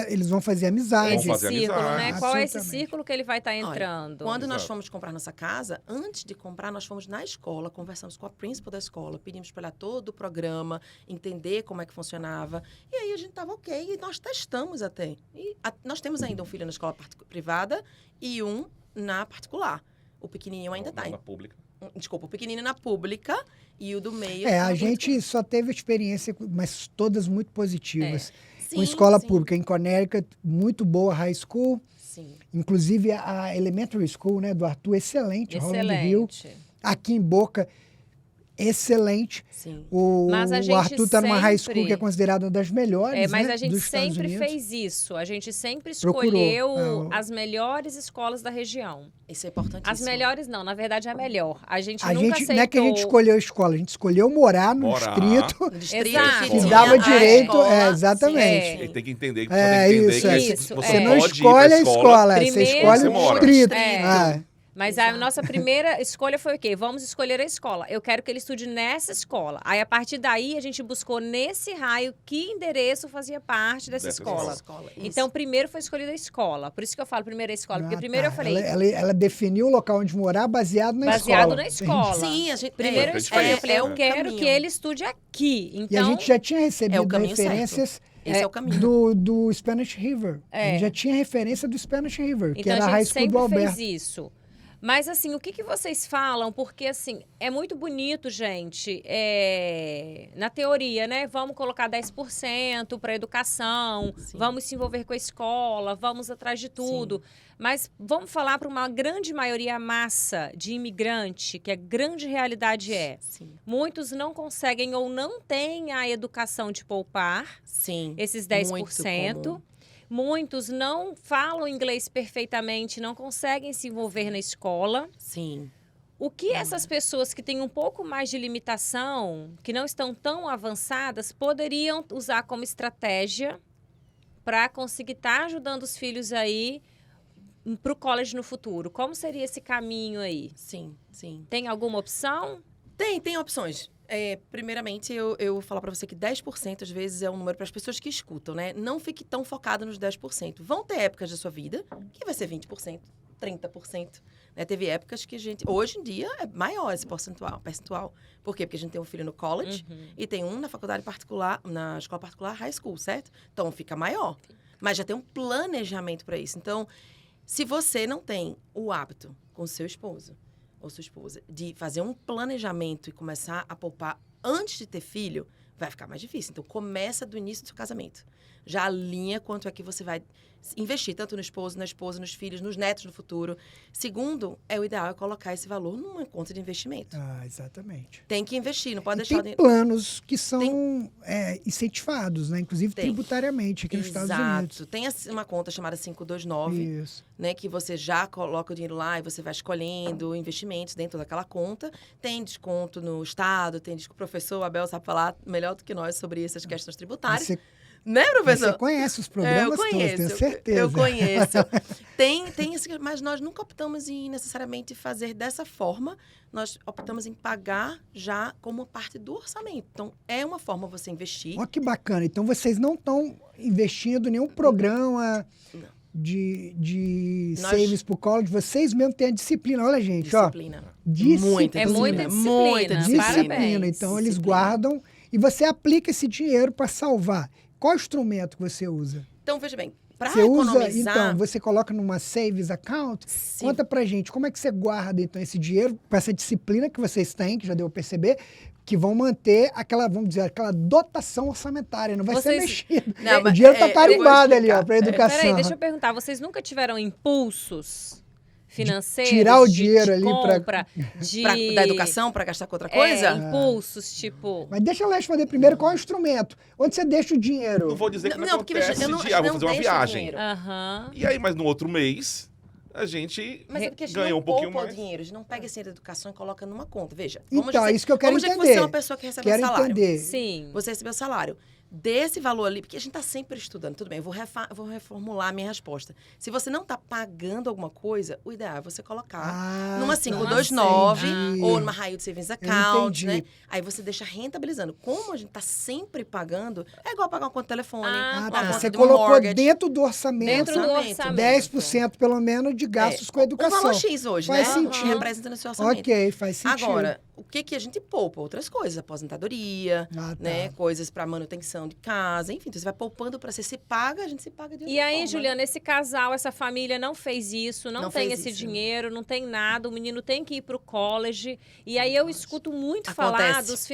Eles vão fazer amizade. Esse fazer círculo, amizade. né? Qual é esse Absolutamente. círculo que ele vai estar Olha, entrando? quando nós Exato. fomos comprar nossa casa, antes de comprar, nós fomos na escola, conversamos com a principal da escola, pedimos para ela todo o programa, entender como é que funcionava. E aí a gente estava ok, e nós testamos até. E nós temos ainda um filho na escola privada e um na particular. O pequenininho ainda está. Na pública. Desculpa, o pequenino na pública e o do meio... É, tá a muito gente só teve experiência, mas todas muito positivas. Sim, Com escola sim, pública em Connecticut, muito boa high school, Sim. inclusive a elementary school, né, do Arthur, excelente, Holland Hill. Excelente. Aqui em Boca, excelente. Sim. Mas a O gente Arthur está numa high school sempre- que é considerada uma das melhores, É, mas né, a gente dos Estados sempre Unidos. fez isso. A gente sempre Procurou. escolheu Ah, as melhores escolas da região. Isso é importantíssimo. As melhores não, na verdade é a melhor. A gente A nunca gente, aceitou... não é que a gente escolheu a escola, a gente escolheu morar no Morar. distrito No distrito Exato. que Que tinha dava a direito, escola, exatamente. sim. Ele tem que entender, É, tem que isso, entender é. que Isso, você Você é. não pode ir escolhe pra a escola, você Primeiro escolhe você o mora. distrito. É. Ah, Mas a Exato. nossa primeira escolha foi o quê? Vamos escolher a escola. Eu quero que ele estude nessa escola. Aí, a partir daí, a gente buscou nesse raio que endereço fazia parte dessa Dessa escola. Escola, isso. Então, primeiro foi escolhida a escola. Por isso que eu falo primeiro a escola. Porque ah, primeiro tá. eu falei, Ela definiu o local onde morar baseado na escola. baseado na escola. Sim, a gente... Primeiro eu É escolhi, eu falei, eu um quero caminho. que ele estude aqui. E a Então, gente já tinha É o recebido caminho referências Esse é o caminho. do Spanish River. A gente já tinha referência do Spanish River, que então era a a high gente school do sempre Alberto. fez isso. Mas, assim, o que vocês falam? Porque, assim, é muito bonito, gente, na teoria, né? Vamos colocar 10% para educação, Sim. vamos se envolver com a escola, vamos atrás de tudo. Mas vamos falar para uma grande maioria massa de imigrante, que a grande realidade é, Sim. muitos não conseguem ou não têm a educação de poupar Sim. esses Muito 10%. comum. Muitos não falam inglês perfeitamente, não conseguem se envolver na escola. Sim. O que essas pessoas que têm um pouco mais de limitação, que não estão tão avançadas, poderiam usar como estratégia para conseguir estar ajudando os filhos aí para o college no futuro? Como seria esse caminho aí? Sim. Sim. Tem alguma opção? Tem opções. Primeiramente, eu vou falar para você que 10% às vezes é um número para as pessoas que escutam, né? Não fique tão focado nos 10%. Vão ter épocas da sua vida que vai ser 20%, 30%. Né? Teve épocas que a gente... Hoje em dia é maior esse percentual. Por quê? Porque a gente tem um filho no college e tem um na faculdade particular, na escola particular high school, certo? Então fica maior. Mas já tem um planejamento para isso. Então, se você não tem o hábito com seu esposo ou sua esposa, de fazer um planejamento e começar a poupar antes de ter filho, vai ficar mais difícil. Então, começa do início do seu casamento. Já alinha quanto é que você vai investir, tanto no esposo, na esposa, nos filhos, nos netos no futuro. Segundo, o ideal é colocar esse valor numa conta de investimento. Ah, exatamente. Tem que investir, não pode E deixar... tem planos que são incentivados, né? Inclusive tributariamente aqui nos Estados Unidos. Exato. Tem uma conta chamada 529, Isso. né, que você já coloca o dinheiro lá e você vai escolhendo investimentos dentro daquela conta. Tem desconto no Estado, tem desconto. O professor Abel sabe falar melhor do que nós sobre essas questões tributárias. Você Né, Mas professor? você conhece os programas todos, tenho certeza. Eu conheço. Tem mas nós nunca optamos em necessariamente fazer dessa forma. Nós optamos em pagar já como parte do orçamento. Então, é uma forma você investir. Olha que bacana. Então, vocês não estão investindo em nenhum programa de Nós- savings pro college. Vocês mesmo têm a disciplina. Olha, gente, Disciplina. ó. Disciplina. Muita É muita disciplina. Muita Disciplina. Parabéns. Então, eles Disciplina. guardam e você aplica esse dinheiro para salvar. Qual instrumento que você usa? Então, veja bem, para Você usa, economizar... então, você coloca numa savings account? se Conta pra gente, como é que você guarda, então, esse dinheiro, com essa disciplina que vocês têm, que já deu a perceber, que vão manter aquela, vamos dizer, aquela dotação orçamentária, não vai ser Vocês- mexido. Não, O mas, dinheiro tá eu vou carimbado ali, explicar. ó, pra educação. Peraí, deixa eu perguntar. Vocês nunca tiveram impulsos financeiros? tirar o de dinheiro ali pra- compra, de... da educação, para gastar com outra coisa? Impulsos, tipo... Mas deixa eu responder primeiro qual é o instrumento. Onde você deixa o dinheiro? Não vou dizer que não, Não, porque acontece veja, eu não- de, eu vou não fazer uma deixo viagem. dinheiro. Aham. E aí, mas no outro mês, a gente Mas é porque a gente ganhou não um pouquinho poupa o mais. dinheiro. A gente não pega esse dinheiro da educação e coloca numa conta. Veja, Então, é isso que eu quero vamos dizer que entender. você é uma pessoa que recebe um Quero salário. entender. Sim. Você recebeu o salário. Desse valor ali, porque a gente está sempre estudando. Tudo bem, eu vou reformular a minha resposta. Se você não está pagando alguma coisa, o ideal é você colocar Ah, numa tá. 529 Entendi. ou numa High Yield Savings Account, entendi. né? Aí você deixa rentabilizando. Como a gente está sempre pagando, é igual pagar uma conta de telefone, Ah, Ah, uma tá. conta Você de colocou mortgage. dentro do orçamento, Dentro do orçamento. 10% pelo menos de gastos com a educação. Um valor X hoje, Faz né? sentido. Representa no seu orçamento. Ok, faz sentido. Agora, o que a gente poupa? Outras coisas, aposentadoria, Ah, tá. né? Coisas para manutenção de casa, enfim, então você vai poupando para você se paga, a gente se paga de outra E aí, forma. Juliana, esse casal, essa família não fez isso, não Não tem fez esse isso. dinheiro, não tem nada, o menino tem que ir para o college. E aí eu escuto muito falar Acontece. dos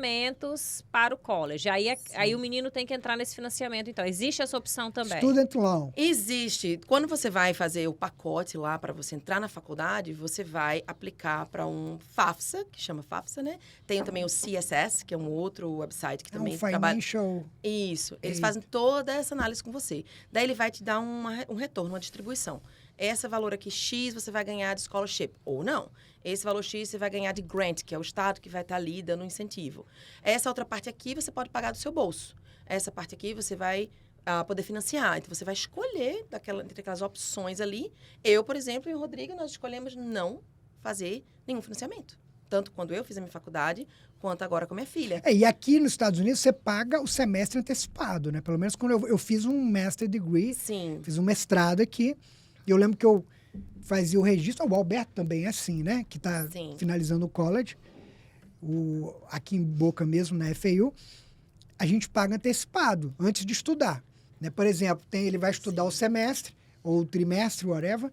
financiamentos para o college. Aí o menino tem que entrar nesse financiamento. Então, existe essa opção também. Student loan. Existe. Quando você vai fazer o pacote lá para você entrar na faculdade, você vai aplicar para um FAFSA, que chama FAFSA, né? Tem também o CSS, que é um outro website que É um também trabalha. financial... Isso. Eles Eita. fazem toda essa análise com você. Daí ele vai te dar um retorno, uma distribuição. Esse valor aqui, X, você vai ganhar de scholarship. Ou não. Esse valor X você vai ganhar de grant, que é o Estado que vai estar ali dando um incentivo. Essa outra parte aqui você pode pagar do seu bolso. Essa parte aqui você vai poder financiar. Então, você vai escolher entre aquelas opções ali. Eu, por exemplo, e o Rodrigo, nós escolhemos não fazer nenhum financiamento. Tanto quando eu fiz a minha faculdade, quanto agora com a minha filha. E aqui nos Estados Unidos você paga o semestre antecipado, né? Pelo menos quando eu fiz um master degree, Sim. fiz um mestrado aqui, e eu lembro que eu fazia o registro, o Alberto também é assim, né? Que está Sim. finalizando o college, aqui em Boca mesmo, na FAU, a gente paga antecipado, antes de estudar. Né? Por exemplo, ele vai estudar o semestre, ou o trimestre, whatever.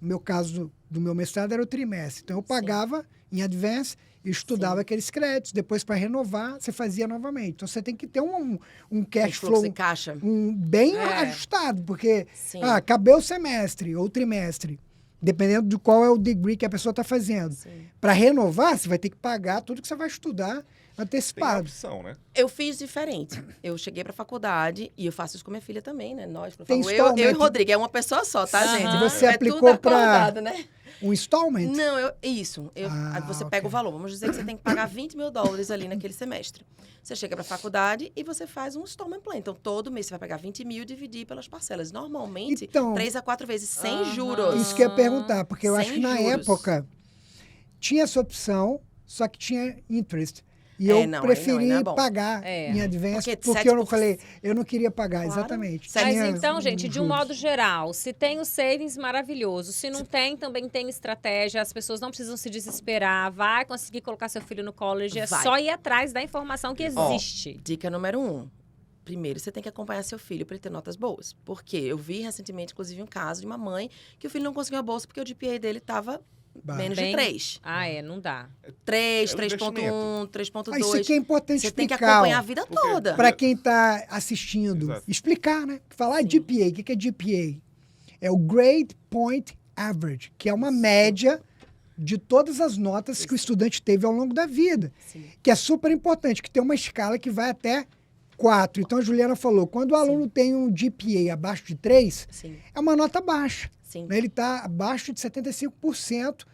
No meu caso, do meu mestrado era o trimestre. Então, eu pagava em advance e estudava aqueles créditos. Depois, para renovar, você fazia novamente. Então, você tem que ter um cash fluxo flow de caixa. bem É. ajustado, porque Sim. acabou o semestre ou trimestre, dependendo de qual é o degree que a pessoa está fazendo. Sim. Para renovar, você vai ter que pagar tudo que você vai estudar Tem a antecipado. opção, né? Eu fiz diferente. Eu cheguei pra faculdade e eu faço isso com minha filha também, né? Nós, Tem eu e installment. Rodrigo, é uma pessoa só, tá, Aham. gente? Você é aplicou tudo pra- acordado, né? Um installment? Não, isso. Você ok. pega o valor. Vamos dizer que você tem que pagar $20 mil ali naquele semestre. Você chega pra faculdade e você faz um installment plan. Então, todo mês você vai pegar 20 mil e dividir pelas parcelas. Normalmente, Então, 3 a 4 vezes, sem Aham. juros. isso que eu ia perguntar, porque eu Sem acho que na juros. época tinha essa opção, só que tinha interest. E É, eu não, aí preferi não é bom. pagar É. em advance, Porque porque eu não 7%. falei, eu não queria pagar, Claro. exatamente. Mas Mas Tinha então, gente, de um juros. modo geral, se tem o savings, maravilhoso. Se não tem, também tem estratégia. As pessoas não precisam se desesperar. Vai conseguir colocar seu filho no college. É Vai. só ir atrás da informação que existe. Dica número 1. Primeiro, você tem que acompanhar seu filho para ele ter notas boas. Porque eu vi recentemente, inclusive, um caso de uma mãe que o filho não conseguiu a bolsa porque o GPA dele estava menos de Bem- 3. Não dá. 3, É um 3.1, 3.2. Ah, isso aqui é importante Você tem que explicar. acompanhar a vida toda. Para quem está assistindo, Exato. explicar, né? Falar Sim. GPA, o que é GPA? É o Grade Point Average, que é uma média de todas as notas que o estudante teve ao longo da vida, Sim. que é super importante, que tem uma escala que vai até 4. Então, a Juliana falou, quando o aluno tem um GPA abaixo de 3, Sim, é uma nota baixa. sim. Né? Ele está abaixo de 75%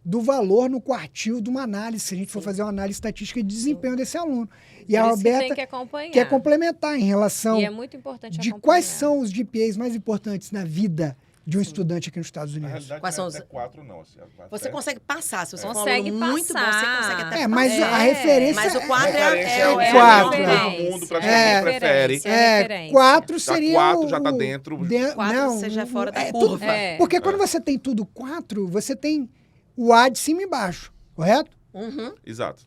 do valor no quartil de uma análise, se a gente for fazer uma análise estatística de desempenho desse aluno. E a Por isso que tem Roberta que acompanhar. quer complementar em relação E é muito importante de acompanhar. quais são os GPAs mais importantes na vida de um estudante aqui nos Estados Na Unidos. realidade, Quais não são é os- até 4, não. Assim, Você consegue passar, se você for um Consegue aluno muito bom, você passar. consegue até Mas passar. a referência Mas o 4 Referência é o é quatro. Todo mundo praticamente prefere. referência. 4 Já seria 4 o... já tá dentro. 4 não, você já é fora da tudo- curva. É. Porque quando você tem tudo 4, você tem o A de cima e embaixo, correto? Uhum. Exato.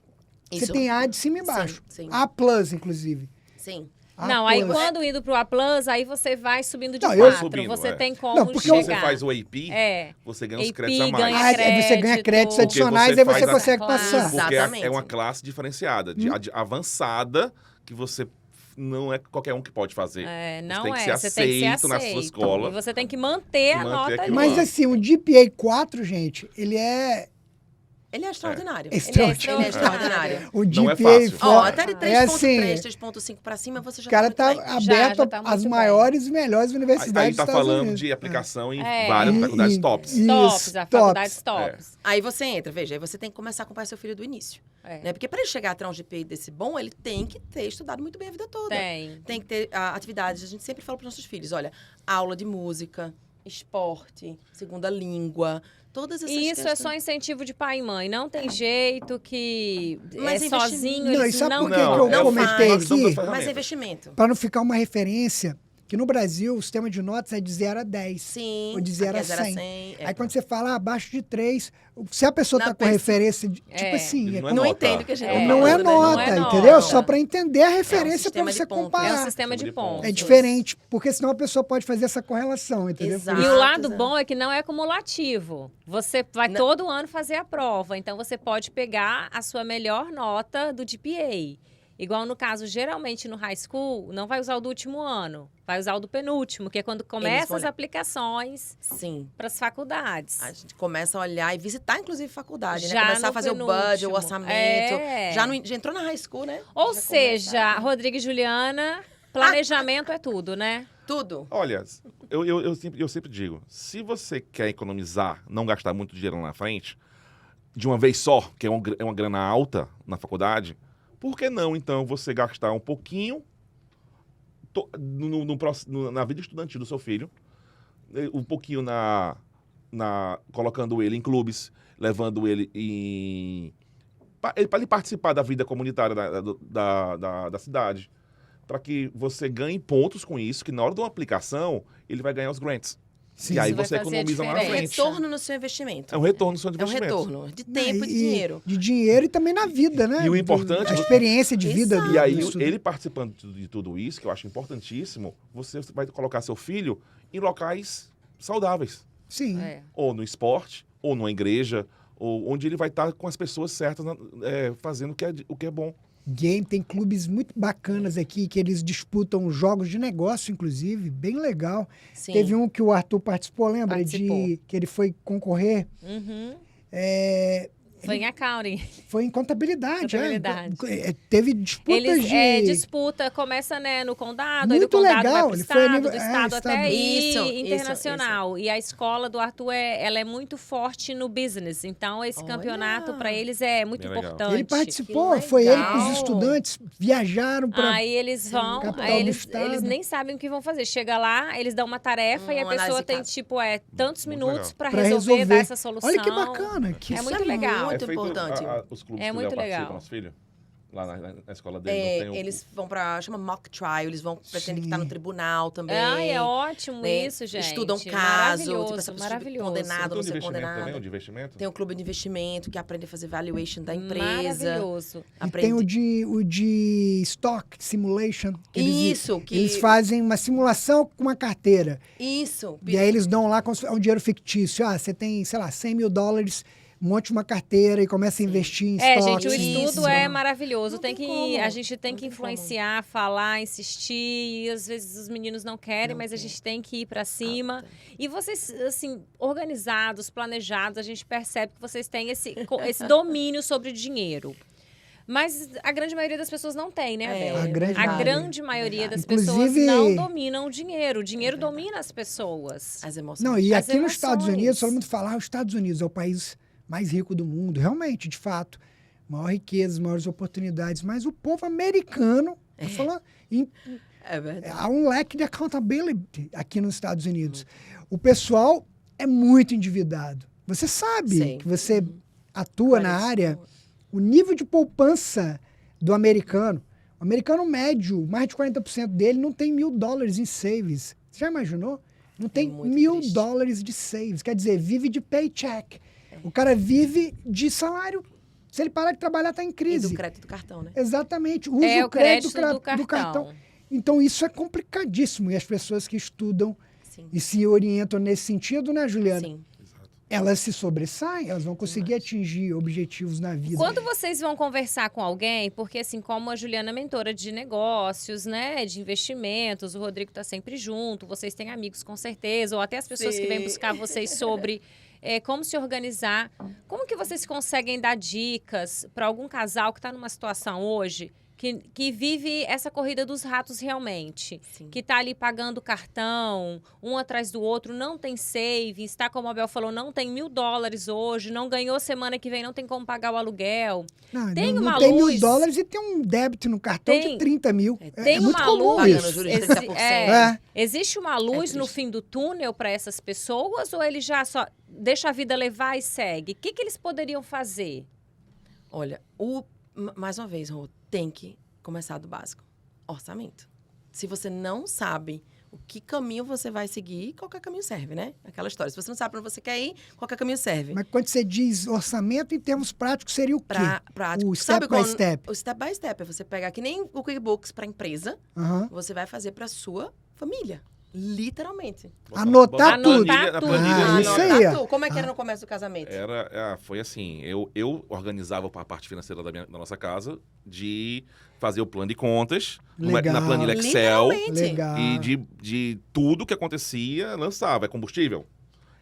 Você Isso. tem A de cima e embaixo. Sim. A+, inclusive. Sim. A+. Não, aí quando indo pro A+, aí você vai subindo de Não, eu- 4. Subindo, Você é. tem como Não, porque Se você chegar. faz o AP, É. você ganha os AP créditos a mais. ganha Ah, você ganha créditos crédito. adicionais Porque e você você faz a- consegue Claro. passar. Porque Exatamente. é uma classe diferenciada, de avançada, que você não é qualquer um que pode fazer. É, Você não tem que é. ser Você tem que ser aceito na sua aceito. escola. E você tem que manter a manter nota aquilo ali. lá. Mas assim, o GPA 4, gente, ele é Ele é extraordinário. extraordinário. Ele é extraordinário. O Não é GPA fácil. Ó, 4. até de É 3.3, assim, 3.5 pra cima, você já o cara tá tá muito bem. aberto Já tá às muito bem. maiores e melhores Aí universidades tá dos Estados falando Unidos. de aplicação em É. várias E- faculdades e- tops. Isso, Tops, a faculdade tops. tops. Aí você entra, veja, aí você tem que começar a acompanhar seu filho do início. É. Né? Porque para ele chegar até um GPA desse bom, ele tem que ter estudado muito bem a vida toda. Tem que ter atividades. A gente sempre fala para os nossos filhos, olha, aula de música, esporte, segunda língua, todas essas E isso é questões. só incentivo de pai e mãe. Não tem jeito que Mas sozinho Não, eles e sabe não por que vão. que eu não comentei faz. aqui? Mas é investimento. Para não ficar uma referência, que no Brasil o sistema de notas é de 0 a 10. Sim. Ou de 0 a aqui é 100. 100. Aí quando você fala abaixo de 3, se a pessoa Não, tá com mas- referência, tipo É. assim, Ele é não é como- Não nota. entendo o que a gente É. tá não é falando, né? nota, Não é entendeu? nota. Só para entender a referência para sistema de você pontos. comparar. É um sistema de pontos. É diferente, porque senão a pessoa pode fazer essa correlação, entendeu? Exato. E o lado Exato. bom é que não é acumulativo. Você vai Não. todo ano fazer a prova. Então, você pode pegar a sua melhor nota do GPA. Igual no caso, geralmente no high school, não vai usar o do último ano. Vai usar o do penúltimo, que é quando começa vão as olhar. aplicações Sim. para as faculdades. A gente começa a olhar e visitar, inclusive, faculdade, né? Já Começar no a fazer penúltimo. o budget, o orçamento. É. Já entrou na high school, né? Ou Já seja, começa- Rodrigo e Juliana, planejamento é tudo, né? Tudo. Olha, eu sempre digo, se você quer economizar, não gastar muito dinheiro lá na frente, de uma vez só, que é uma grana alta na faculdade, por que não, então, você gastar um pouquinho na vida estudantil do seu filho, um pouquinho colocando ele em clubes, levando ele para ele participar da vida comunitária da cidade, para que você ganhe pontos com isso, que na hora de uma aplicação, ele vai ganhar os grants. Sim. E aí Isso vai você fazer a economiza lá na diferença. frente. Retorno no seu investimento. É um retorno do seu É um investimento. retorno de tempo e de E- dinheiro. De dinheiro e também na vida, né? E o importante- A experiência de vida. Exato. do- E aí, do estudo. ele participando de tudo isso, que eu acho importantíssimo, você vai colocar seu filho em locais saudáveis. Sim. É. Ou no esporte, ou numa igreja, ou onde ele vai estar com as pessoas certas, fazendo o que é bom. Game, tem clubes muito bacanas aqui que eles disputam jogos de negócio, inclusive, bem legal. Sim. Teve um que o Arthur participou, lembra? Participou. Que ele foi concorrer. Uhum. É, Foi em accounting. foi em contabilidade. Contabilidade. Teve disputas Eles de... disputa, começa né, no condado, aí do Muito condado legal, vai ele pro foi a estado, nível- do estado até estadual. aí, Isso, internacional. E a escola do Arthur, ela é muito forte no business. Então, esse Olha. campeonato, para eles, é muito Bem legal. importante. Ele participou, Que foi ele com legal. os estudantes, viajaram para... Aí eles vão, capital aí do eles estado. nem sabem o que vão fazer. Chega lá, eles dão uma tarefa e a Uma pessoa análise tem, de caso. tipo, tantos Muito minutos legal. para Pra resolver, resolver. dar essa solução. Olha que bacana. Que É Isso muito legal. muito feito importante. os clubes É que muito participam, legal. nosso filho? Lá na escola dele. não tem Eles vão pra... Chama mock trial. Eles vão... Pretendem que tá no Sim. tribunal também. Ai, é ótimo né? isso, gente. Estudam caso, Maravilhoso, tipo, essa pessoa maravilhoso. condenada. Tem não um de ser investimento condenado. também, um de investimento? Tem um clube de investimento que aprende a fazer valuation da empresa. Maravilhoso. E tem o de stock simulation. Que Isso, que... Eles fazem uma simulação com uma carteira. Isso. E aí eles dão lá como se fosse um dinheiro fictício. Você tem, sei lá, $100 mil, monte uma carteira e começa a investir em É, estoque. gente, o estudo Isso. é maravilhoso. Não Tem tem que, como. a gente tem Não que tem influenciar, falar, insistir. E às vezes os meninos não querem, Não mas a querem. gente tem que ir para cima. E vocês, assim, organizados, planejados, a gente percebe que vocês têm esse domínio sobre o dinheiro. Mas a grande maioria das pessoas não tem, né, É, Abel? A grande A maioria. grande maioria das Inclusive- pessoas não dominam o dinheiro. O dinheiro domina as pessoas. As emoções. Não, e As aqui nos Estados emoções. Unidos, todo mundo fala, os Estados Unidos é o país mais rico do mundo, realmente, de fato. Maior riqueza, maiores oportunidades. Mas o povo americano, eu falo, É verdade. há um leque de accountability aqui nos Estados Unidos. O pessoal é muito endividado. Você sabe Sim. que você atua na área, o nível de poupança do americano. O americano médio, mais de 40% dele não tem $1.000 em saves. Você já imaginou? Não tem muito $1.000 de saves. Quer dizer, vive de paycheck. O cara vive de salário. Se ele parar de trabalhar, está em E crise. do crédito do cartão, né? Exatamente. Usa É o o crédito do do cartão. Então, isso é complicadíssimo. E as pessoas que estudam Sim. e se orientam nesse sentido, né, Juliana? Sim. Exato. Elas se sobressaem, elas vão conseguir atingir objetivos na vida. Quando vocês vão conversar com alguém, porque assim, como a Juliana é mentora de negócios, né, de investimentos, o Rodrigo tá sempre junto, vocês têm amigos com certeza, ou até as pessoas que vêm Sim. buscar vocês sobre como se organizar. Como que vocês conseguem dar dicas para algum casal que está numa situação hoje que vive essa corrida dos ratos realmente? Sim. Que está ali pagando cartão, um atrás do outro, não tem savings, está, como a Bel falou, não tem $1.000 hoje, não ganhou semana que vem, não tem como pagar o aluguel. Não, tem não uma tem luz. $1.000 e tem um débito no cartão Tem. de 30 mil. Tem muito uma comum luz. isso. Pagando juros de Exi- 30%. É. Existe uma luz triste. no fim do túnel para essas pessoas ou ele já só deixa a vida levar e segue? O que eles poderiam fazer? Olha, mais uma vez, Rô, tem que começar do básico. Orçamento. Se você não sabe o que caminho você vai seguir, qualquer caminho serve, né? Aquela história. Se você não sabe para onde você quer ir, qualquer caminho serve. Mas quando você diz orçamento, em termos práticos, seria o quê? Prático. O Sabe step by quando- step. O step by step é você pegar que nem o QuickBooks para empresa, Aham. você vai fazer para sua família. Literalmente. Anotar na tudo. planilha- na Tudo. planilha, Isso Anotar aí, ó. tudo. Como é que era no começo do casamento? Foi assim, eu organizava a parte financeira da nossa casa, de fazer o plano de contas Legal. na planilha Excel Literalmente. Legal. e de tudo que acontecia, lançava. É combustível,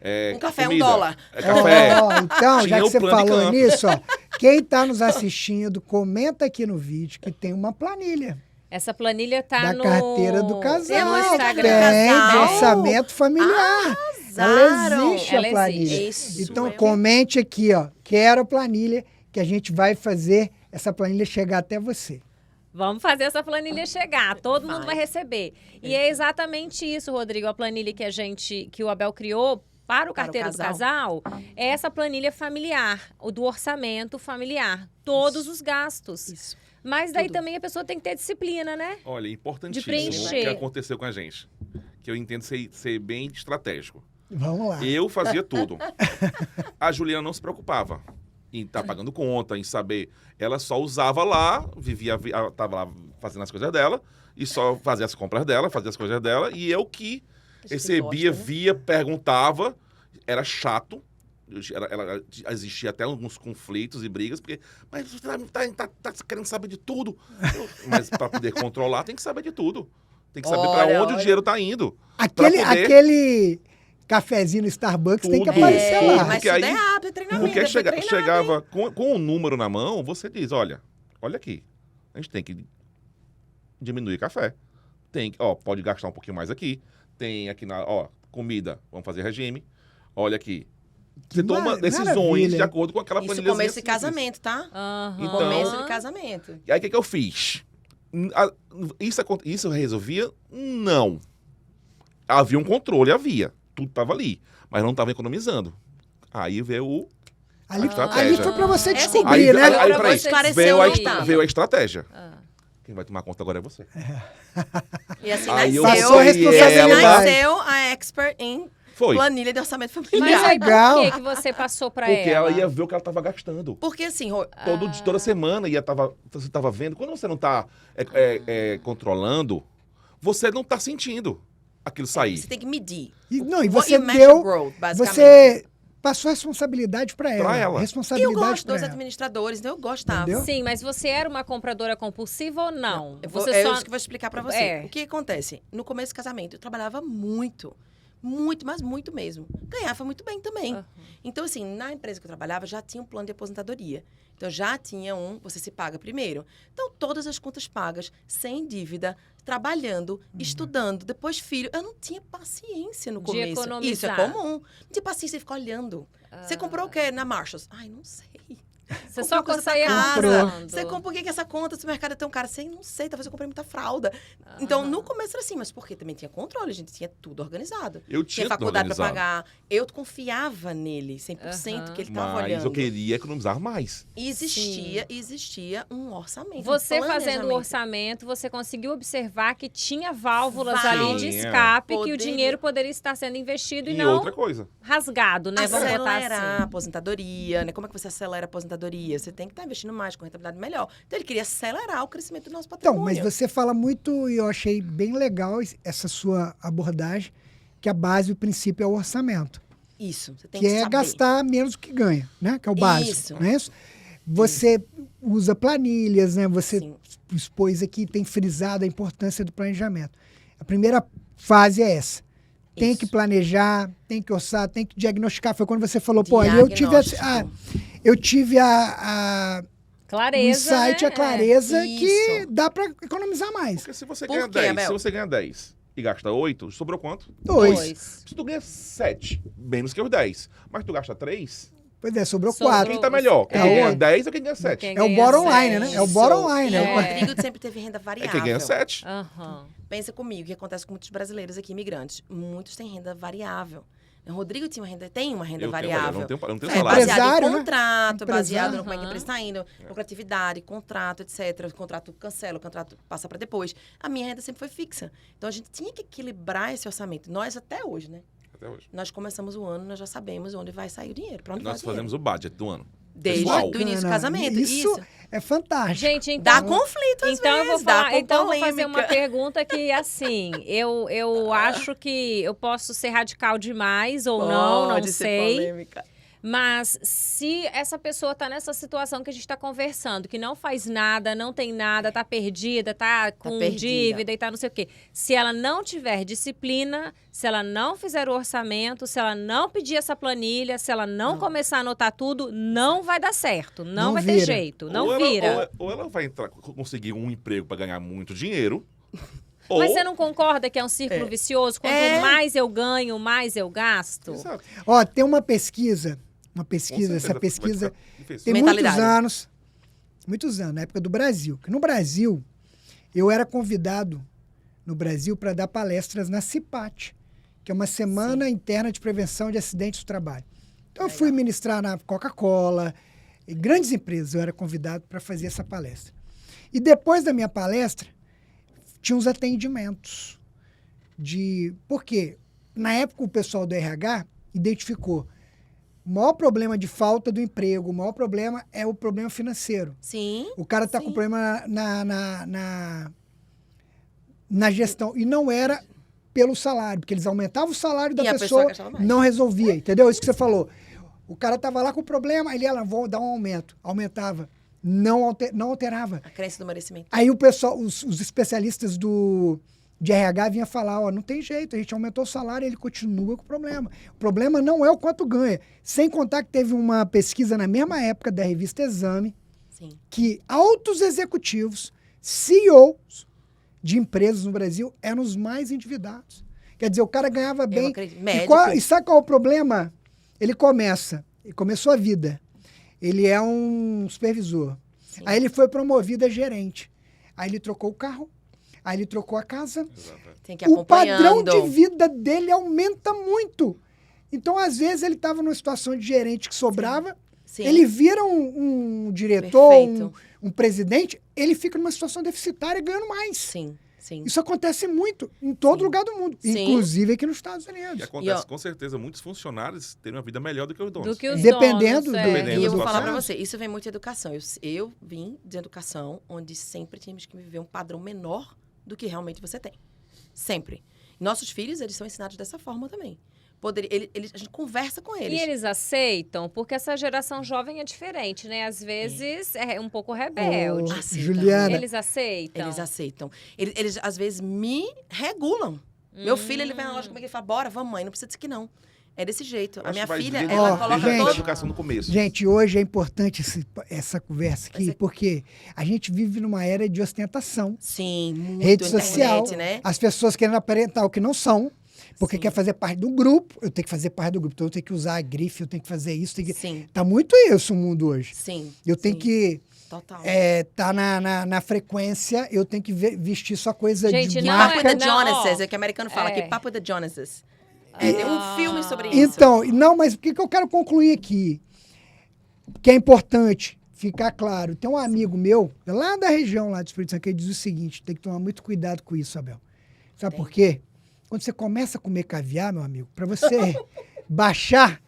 é Um café, comida, $1. é café. Ó, então, já Tinha que o você plano de falou campo. nisso, ó, quem está nos assistindo, comenta aqui no vídeo que tem uma planilha Essa planilha tá da no... carteira do casal. É no Instagram. Tem, de Casal. orçamento familiar. Ela Arrasaram. existe, Ela a planilha. existe. Então, mesmo. comente aqui, ó. Quero a planilha, que a gente vai fazer essa planilha chegar até você. Vamos fazer essa planilha chegar, todo mundo Vai. vai receber. E é exatamente isso, Rodrigo, a planilha que o Abel criou para o Para o carteiro do casal, é essa planilha familiar, o do orçamento familiar, todos os gastos. Isso. Mas daí Tudo. também a pessoa tem que ter disciplina, né? Olha, importantíssimo preencher. o que aconteceu com a gente. Que eu entendo ser bem estratégico. Vamos lá. Eu fazia tudo. A Juliana não se preocupava em estar pagando conta, em saber. Ela só usava lá, estava lá fazendo as coisas dela, e só fazia as compras dela, fazia as coisas dela, e eu que recebia, gosta, né? via, perguntava. Era chato. Existia até alguns conflitos e brigas, porque, mas você tá querendo saber de tudo. Mas para poder controlar, tem que saber de tudo. Tem que saber para Olha, onde o olha. dinheiro tá indo. Aquele, poder- aquele cafezinho no Starbucks tem que Tudo. aparecer Tudo. lá. Mas Porque isso aí- é hábito, é treinamento. Porque é treinado, chegava hein? com o número na mão, você diz, olha aqui, a gente tem que diminuir café. Pode gastar um pouquinho mais aqui. Tem aqui comida, vamos fazer regime. Olha aqui. Você Que toma decisões maravilha. de acordo com aquela Isso planilha. começo de casamento, tá? Aham. Então- Começo de casamento. E aí, o que eu fiz? Isso resolvia? Não. Havia um controle, tudo estava ali, mas não estava economizando. Aí veio Ali, estratégia. ali foi pra você É assim, descobrir, Aí, né? Agora peraí, você esclareceu veio a, onde tava. veio a estratégia. Ah. Quem vai tomar conta agora é você. E assim Aí eu Passou a nasceu, fui responsabilidade. nasceu a expert em Foi. planilha de orçamento Mas familiar. aí legal. por que você passou para Porque ela? ela ia ver o que ela estava gastando. Porque assim, Rô, Toda semana você estava vendo. Quando você não está controlando, você não está sentindo aquilo sair. você tem que medir. E What você you measure deu, growth, basicamente. você passou a responsabilidade para ela. Pra ela. E eu Responsabilidade gosto para dos ela. administradores, então eu gostava. Entendeu? Sim, mas você era uma compradora compulsiva ou não? Você É só... isso que eu vou explicar pra você. É. O que acontece? No começo do casamento, eu trabalhava muito, mas muito mesmo. Ganhava muito bem também. Aham. Então, assim, na empresa que eu trabalhava, já tinha um plano de aposentadoria. Então, já tinha você se paga primeiro. Então, todas as contas pagas, sem dívida, trabalhando, estudando, depois filho. Eu não tinha paciência no De começo. economizar. Isso é comum. Não tinha paciência de ficar olhando. Você comprou o quê na Marshalls? Ai, não sei. Você Comprei só uma coisa pra consegue casa. comprando. Você compra por que essa conta do supermercado é tão cara? Sei, não sei, talvez eu comprei muita fralda. Então, no começo era assim, mas porque também tinha controle, a gente tinha tudo organizado. Eu tinha tudo faculdade pra organizado. pagar. Eu confiava nele, 100% que ele tava Mas olhando. eu queria economizar mais. Existia um orçamento. Você um fazendo o planejamento. orçamento, você conseguiu observar que tinha válvulas Válvulas. ali de escape, que o Poderia. dinheiro poderia estar sendo investido e, E não outra coisa. rasgado, né? Vamos botar Acelerar a assim. aposentadoria, né? Como é que você acelera a aposentadoria? Você tem que estar investindo mais, com rentabilidade melhor. Então, ele queria acelerar o crescimento do nosso Então, patrimônio. mas você fala muito, e eu achei bem legal essa sua abordagem, que a base, o princípio é o orçamento. Isso, você tem Que que é saber. gastar menos do que ganha, né? Que é o básico, Isso. não é isso? Você usa planilhas, né? Você Sim. expôs aqui, tem frisado a importância do planejamento. A primeira fase é essa. Tem Isso. que planejar, tem que orçar, tem que diagnosticar. Foi quando você falou, pô, ali eu tive, Diagnóstico. eu tive o Clareza, insight, né? a clareza que Isso. dá para economizar mais. Porque se você Por ganha quê, 10, Abel? se você ganha 10 e gasta 8, sobrou quanto? 2. Se tu ganha 7, menos que os 10, mas tu gasta 3, Pois é, sobrou Sobrou. 4. quem tá melhor? Quem É. ganha 10 ou quem ganha 7? Quem É o ganha bottom sete. line, né? É o bottom line. E né? o Rodrigo sempre teve renda É variável. quem ganha 7. Aham. Pensa comigo, o que acontece com muitos brasileiros aqui, imigrantes. Muitos têm renda variável. O Rodrigo tem uma renda variável. Eu não tenho É salário. baseado Empresário, em né? contrato, Empresário. baseado no como é que a Aham. empresa está indo, lucratividade, contrato, etc. O contrato cancela, o contrato passa para depois. A minha renda sempre foi fixa. Então, a gente tinha que equilibrar esse orçamento. Nós, até hoje, né? Até hoje. Nós começamos o ano, nós já sabemos onde vai sair o dinheiro. Para onde Nós vai o fazemos dinheiro. o budget do ano. Desde pessoal. o início do casamento. Isso é fantástico. Gente, Dá então... conflito às Então eu vezes, vou dá falar, com então eu vou fazer polêmica. uma pergunta que assim, eu acho que eu posso ser radical demais ou não Pode ser sei. polêmica. Mas se essa pessoa está nessa situação que a gente está conversando, que não faz nada, não tem nada, tá perdida, tá com perdida. dívida e tá não sei o quê. Se ela não tiver disciplina, se ela não fizer o orçamento, se ela não pedir essa planilha, se ela não começar a anotar tudo, não vai dar certo. Não, Não vai ter vira. jeito. Não ou vira. ou ela vai conseguir um emprego para ganhar muito dinheiro. Mas ou... você não concorda que é um círculo vicioso? Quanto mais eu ganho, mais eu gasto? Exato. Ó, tem uma pesquisa, Com essa certeza, pesquisa vai ficar difícil. tem Mentalidade. muitos anos, na época do Brasil. Que no Brasil, eu era convidado no Brasil para dar palestras na CIPAT, que é uma semana interna de prevenção de acidentes do trabalho. Então, eu fui ministrar na Coca-Cola, em grandes empresas, eu era convidado para fazer essa palestra. E depois da minha palestra, tinha uns atendimentos. Porque, na época, o pessoal do RH identificou o maior problema de falta do emprego, o maior problema é o problema financeiro. Sim. O cara está com problema na gestão. E não era pelo salário, porque eles aumentavam o salário da E a pessoa pessoa, gastava mais. não resolvia, entendeu? Isso que você falou. O cara estava lá com problema, ele ia vou dar um aumento. Aumentava. Não alterava. A crença do merecimento. Aí o pessoal, os especialistas de RH vinham falar, ó, não tem jeito, a gente aumentou o salário e ele continua com o problema. O problema não é o quanto ganha. Sem contar que teve uma pesquisa na mesma época da revista Exame, Sim. que altos executivos, CEOs de empresas no Brasil eram os mais endividados. Quer dizer, o cara ganhava bem. acredito. E, Médico. e sabe qual é o problema? Ele começou a vida. Ele é um supervisor. Sim. Aí ele foi promovido a gerente. Aí ele trocou o carro. Aí ele trocou a casa. Exato. Tem que ir O padrão acompanhando. de vida dele aumenta muito. Então, às vezes, ele estava numa situação de gerente que sobrava. Sim. Ele vira um diretor, Perfeito. um presidente, ele fica numa situação deficitária ganhando mais. Sim, sim. Isso acontece muito em todo Sim. lugar do mundo, Sim. inclusive aqui nos Estados E Unidos. acontece, E, ó, com certeza, muitos funcionários terem uma vida melhor do que os donos. Do que os Dependendo donos, do- Dependendo E eu do vou falar pra processo. você, isso vem muito de educação. Eu vim de educação onde sempre tínhamos que viver um padrão menor do que realmente você tem. Sempre. Nossos filhos, eles são ensinados dessa forma também. A gente conversa com eles. E eles aceitam? Porque essa geração jovem é diferente, né? Às vezes é um pouco rebelde. Ô, Aceita. Juliana, Eles aceitam? Eles aceitam. Eles, às vezes, me regulam. Meu filho, ele vai na loja comigo e fala, bora, vamos, mãe, não precisa disso aqui, não. É desse jeito. Eu A acho minha que vai filha, desde- ela Ó, coloca desde a gente. educação no começo. gente, hoje é importante essa conversa aqui, Mas é- porque a gente vive numa era de ostentação. Sim, muito. Rede internet, social, né? as pessoas querendo aparentar o que não são, Porque Sim. quer fazer parte do grupo, eu tenho que fazer parte do grupo. Então eu tenho que usar a grife, eu tenho que fazer isso. Sim, Tá muito isso o mundo hoje. sim. Eu tenho sim. que Total. tá na frequência, eu tenho que vestir só coisa Gente, de não Papo marca. with the Não, Jonases, ó. é que o americano fala É. aqui, papo with the Jonases. Tem um filme sobre isso. Então, não, mas o que eu quero concluir aqui? Que é importante ficar claro. Tem um amigo meu, lá da região, lá do Espírito Santo, que ele diz o seguinte, tem que tomar muito cuidado com isso, Abel. Sabe por quê? Quando você começa a comer caviar, meu amigo, para você baixar,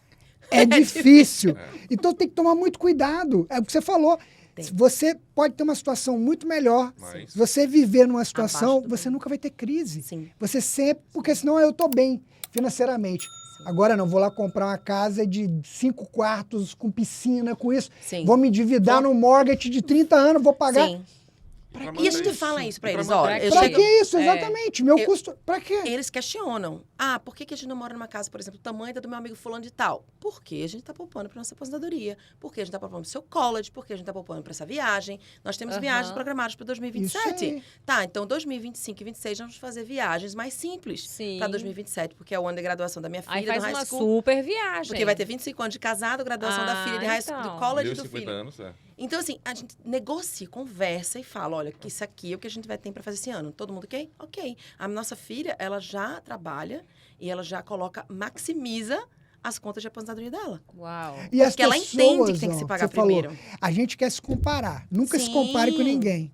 é difícil. Então tem que tomar muito cuidado. É o que você falou. Tem. Você pode ter uma situação muito melhor. Mas- Se você viver numa situação, Abaixo do você nunca vai ter crise. Sim. Você sempre... Porque senão eu tô bem financeiramente. Agora não, vou lá comprar uma casa de 5 quartos, com piscina, com isso. Sim. Vou me endividar no mortgage de 30 anos, vou pagar. Sim. Pra E a gente manter fala isso pra E eles, manter olha, eu isso. Pra chego- que isso? É. Exatamente. Meu Eu- custo... Pra quê? Eles questionam. Ah, por que a gente não mora numa casa, por exemplo, o tamanho da do meu amigo fulano de tal? Porque a gente tá poupando pra nossa aposentadoria. Porque a gente tá poupando pro seu college. Porque a gente tá poupando pra essa viagem. Nós temos Aham. viagens programadas pra Isso 2027. aí. Tá, então 2025 e 2026 nós vamos fazer viagens mais simples Sim. pra 2027. Porque é o ano de graduação da minha filha Aí do faz high uma school. super viagem. Porque vai ter 25 anos de casado, graduação da filha de high school, então. do college Meus do 50 filho. anos, Então, assim, a gente negocia, conversa e fala, olha, que isso aqui é o que a gente vai ter para fazer esse ano. Todo mundo ok? Ok. A nossa filha, ela já trabalha e ela já maximiza as contas de aposentadoria dela. Uau. E as Porque ela pessoas, entende que tem que ó, se pagar você falou, primeiro. a gente quer se comparar. Nunca se Sim. compare com ninguém.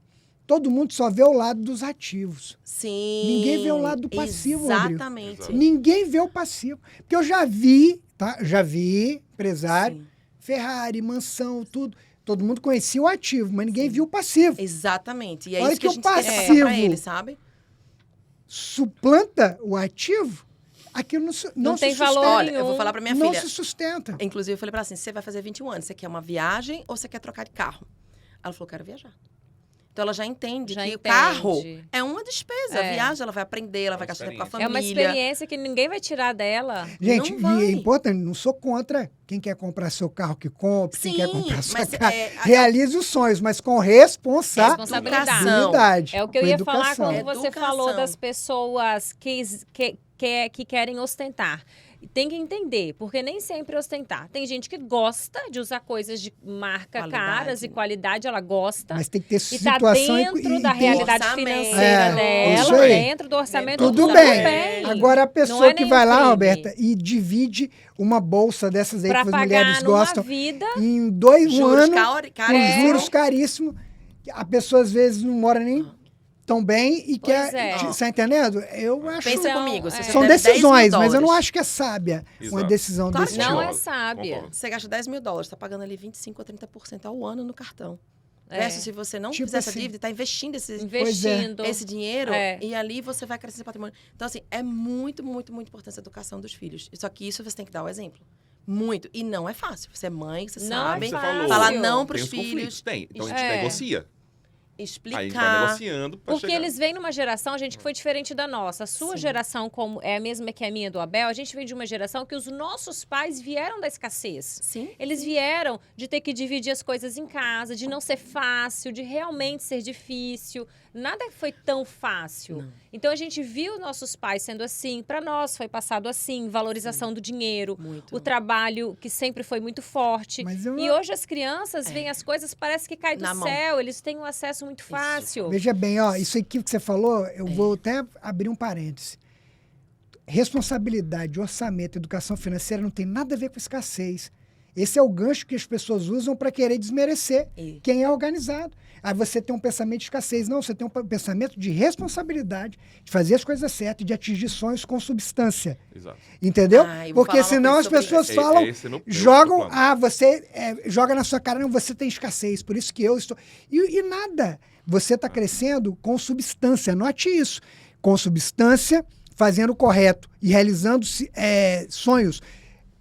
Todo mundo só vê o lado dos ativos. Sim. Ninguém vê o lado do passivo, Rodrigo. Exatamente. Exato. Ninguém vê o passivo. Porque eu já vi, tá? Já vi empresário, Sim. Ferrari, mansão, tudo. Todo mundo conhecia o ativo, mas ninguém viu o passivo. Exatamente. E é Olha isso que a que gente o tenta passar passivo- pra eles, sabe? Suplanta o ativo, aquilo não, Não se tem sustenta. valor Olha, eu nenhum. vou falar pra minha Não filha. se sustenta. Inclusive, eu falei pra ela assim, você vai fazer 21 anos, você quer uma viagem ou você quer trocar de carro? Ela falou, quero viajar. Então, ela já entende Já que entende. o carro é uma despesa. É. A viagem, ela vai aprender, ela vai gastar tempo com a É família. uma experiência que ninguém vai tirar dela. Gente, Não vai. e é importante, não sou contra quem quer comprar seu carro que compre, quem Sim, quer comprar sua mas casa. é, Realize os sonhos, mas com responsabilidade. É o que eu com ia falar educação. quando você Educação. falou das pessoas que querem ostentar. Tem que entender, porque nem sempre ostentar. Tem gente que gosta de usar coisas de marca Qualidade. caras e qualidade, ela gosta. Mas tem que ter E tá situação dentro da tem- realidade Orçamento. financeira isso dela, aí. dentro do orçamento. Tudo tá bem. Agora a pessoa é que nenhum vai lá, crime. Roberta, e divide uma bolsa dessas aí Pra que as pagar mulheres numa gostam vida. em um juros ano, com caríssimos. juros caríssimos, a pessoa às vezes não mora nem tão bem e Pois quer. é. Você tá entendendo? Eu acho. Pensa Então, comigo, se é. você São deve 10 mil decisões, mas eu não dólares. acho que é sábia uma Exato. decisão Claro desse que tipo. Não é Concordo, sábia. concordo. Você gasta 10 mil dólares, tá pagando ali 25% a 30% ao ano no cartão. É. Versus se você não Tipo fizer essa assim. dívida, tá investindo Investindo. esse dinheiro É. e ali você vai crescer seu patrimônio. Então, assim, é muito, muito, muito importante a educação dos filhos. Só que isso você tem que dar o exemplo. Muito. E não é fácil. Você é mãe, você Não sabe. é Você fácil. falou. Falar não Tem pros os conflitos? filhos. Tem. Então a gente É. negocia. Aí a gente vai Explicar. negociando pra Porque chegar. eles vêm numa geração, gente, que foi diferente da nossa. A sua Sim. geração, como é a mesma que a minha do Abel, a gente vem de uma geração que os nossos pais vieram da escassez. Sim. Eles vieram de ter que dividir as coisas em casa, de não ser fácil, de realmente ser difícil. Nada foi tão fácil. Não. Então a gente viu nossos pais sendo assim, para nós foi passado assim, valorização do dinheiro, Muito. o trabalho que sempre foi muito forte. Mas eu- E hoje as crianças veem as coisas, parece que cai do Na mão. céu, eles têm um acesso muito fácil. Veja bem, ó, isso aqui que você falou, eu É. vou até abrir um parêntese. Responsabilidade, orçamento, educação financeira não tem nada a ver com escassez. Esse é o gancho que as pessoas usam para querer desmerecer E- quem é organizado. Aí você tem um pensamento de escassez. Não, você tem um pensamento de responsabilidade, de fazer as coisas certas, de atingir sonhos com substância. Exato. Entendeu? Ah, eu vou Porque falar uma senão as coisa sobre pessoas isso. falam, Esse é meu jogam, plano. você joga na sua cara, não, você tem escassez, por isso que eu estou. E nada. Você está crescendo com substância, note isso. Com substância, fazendo o correto e realizando sonhos.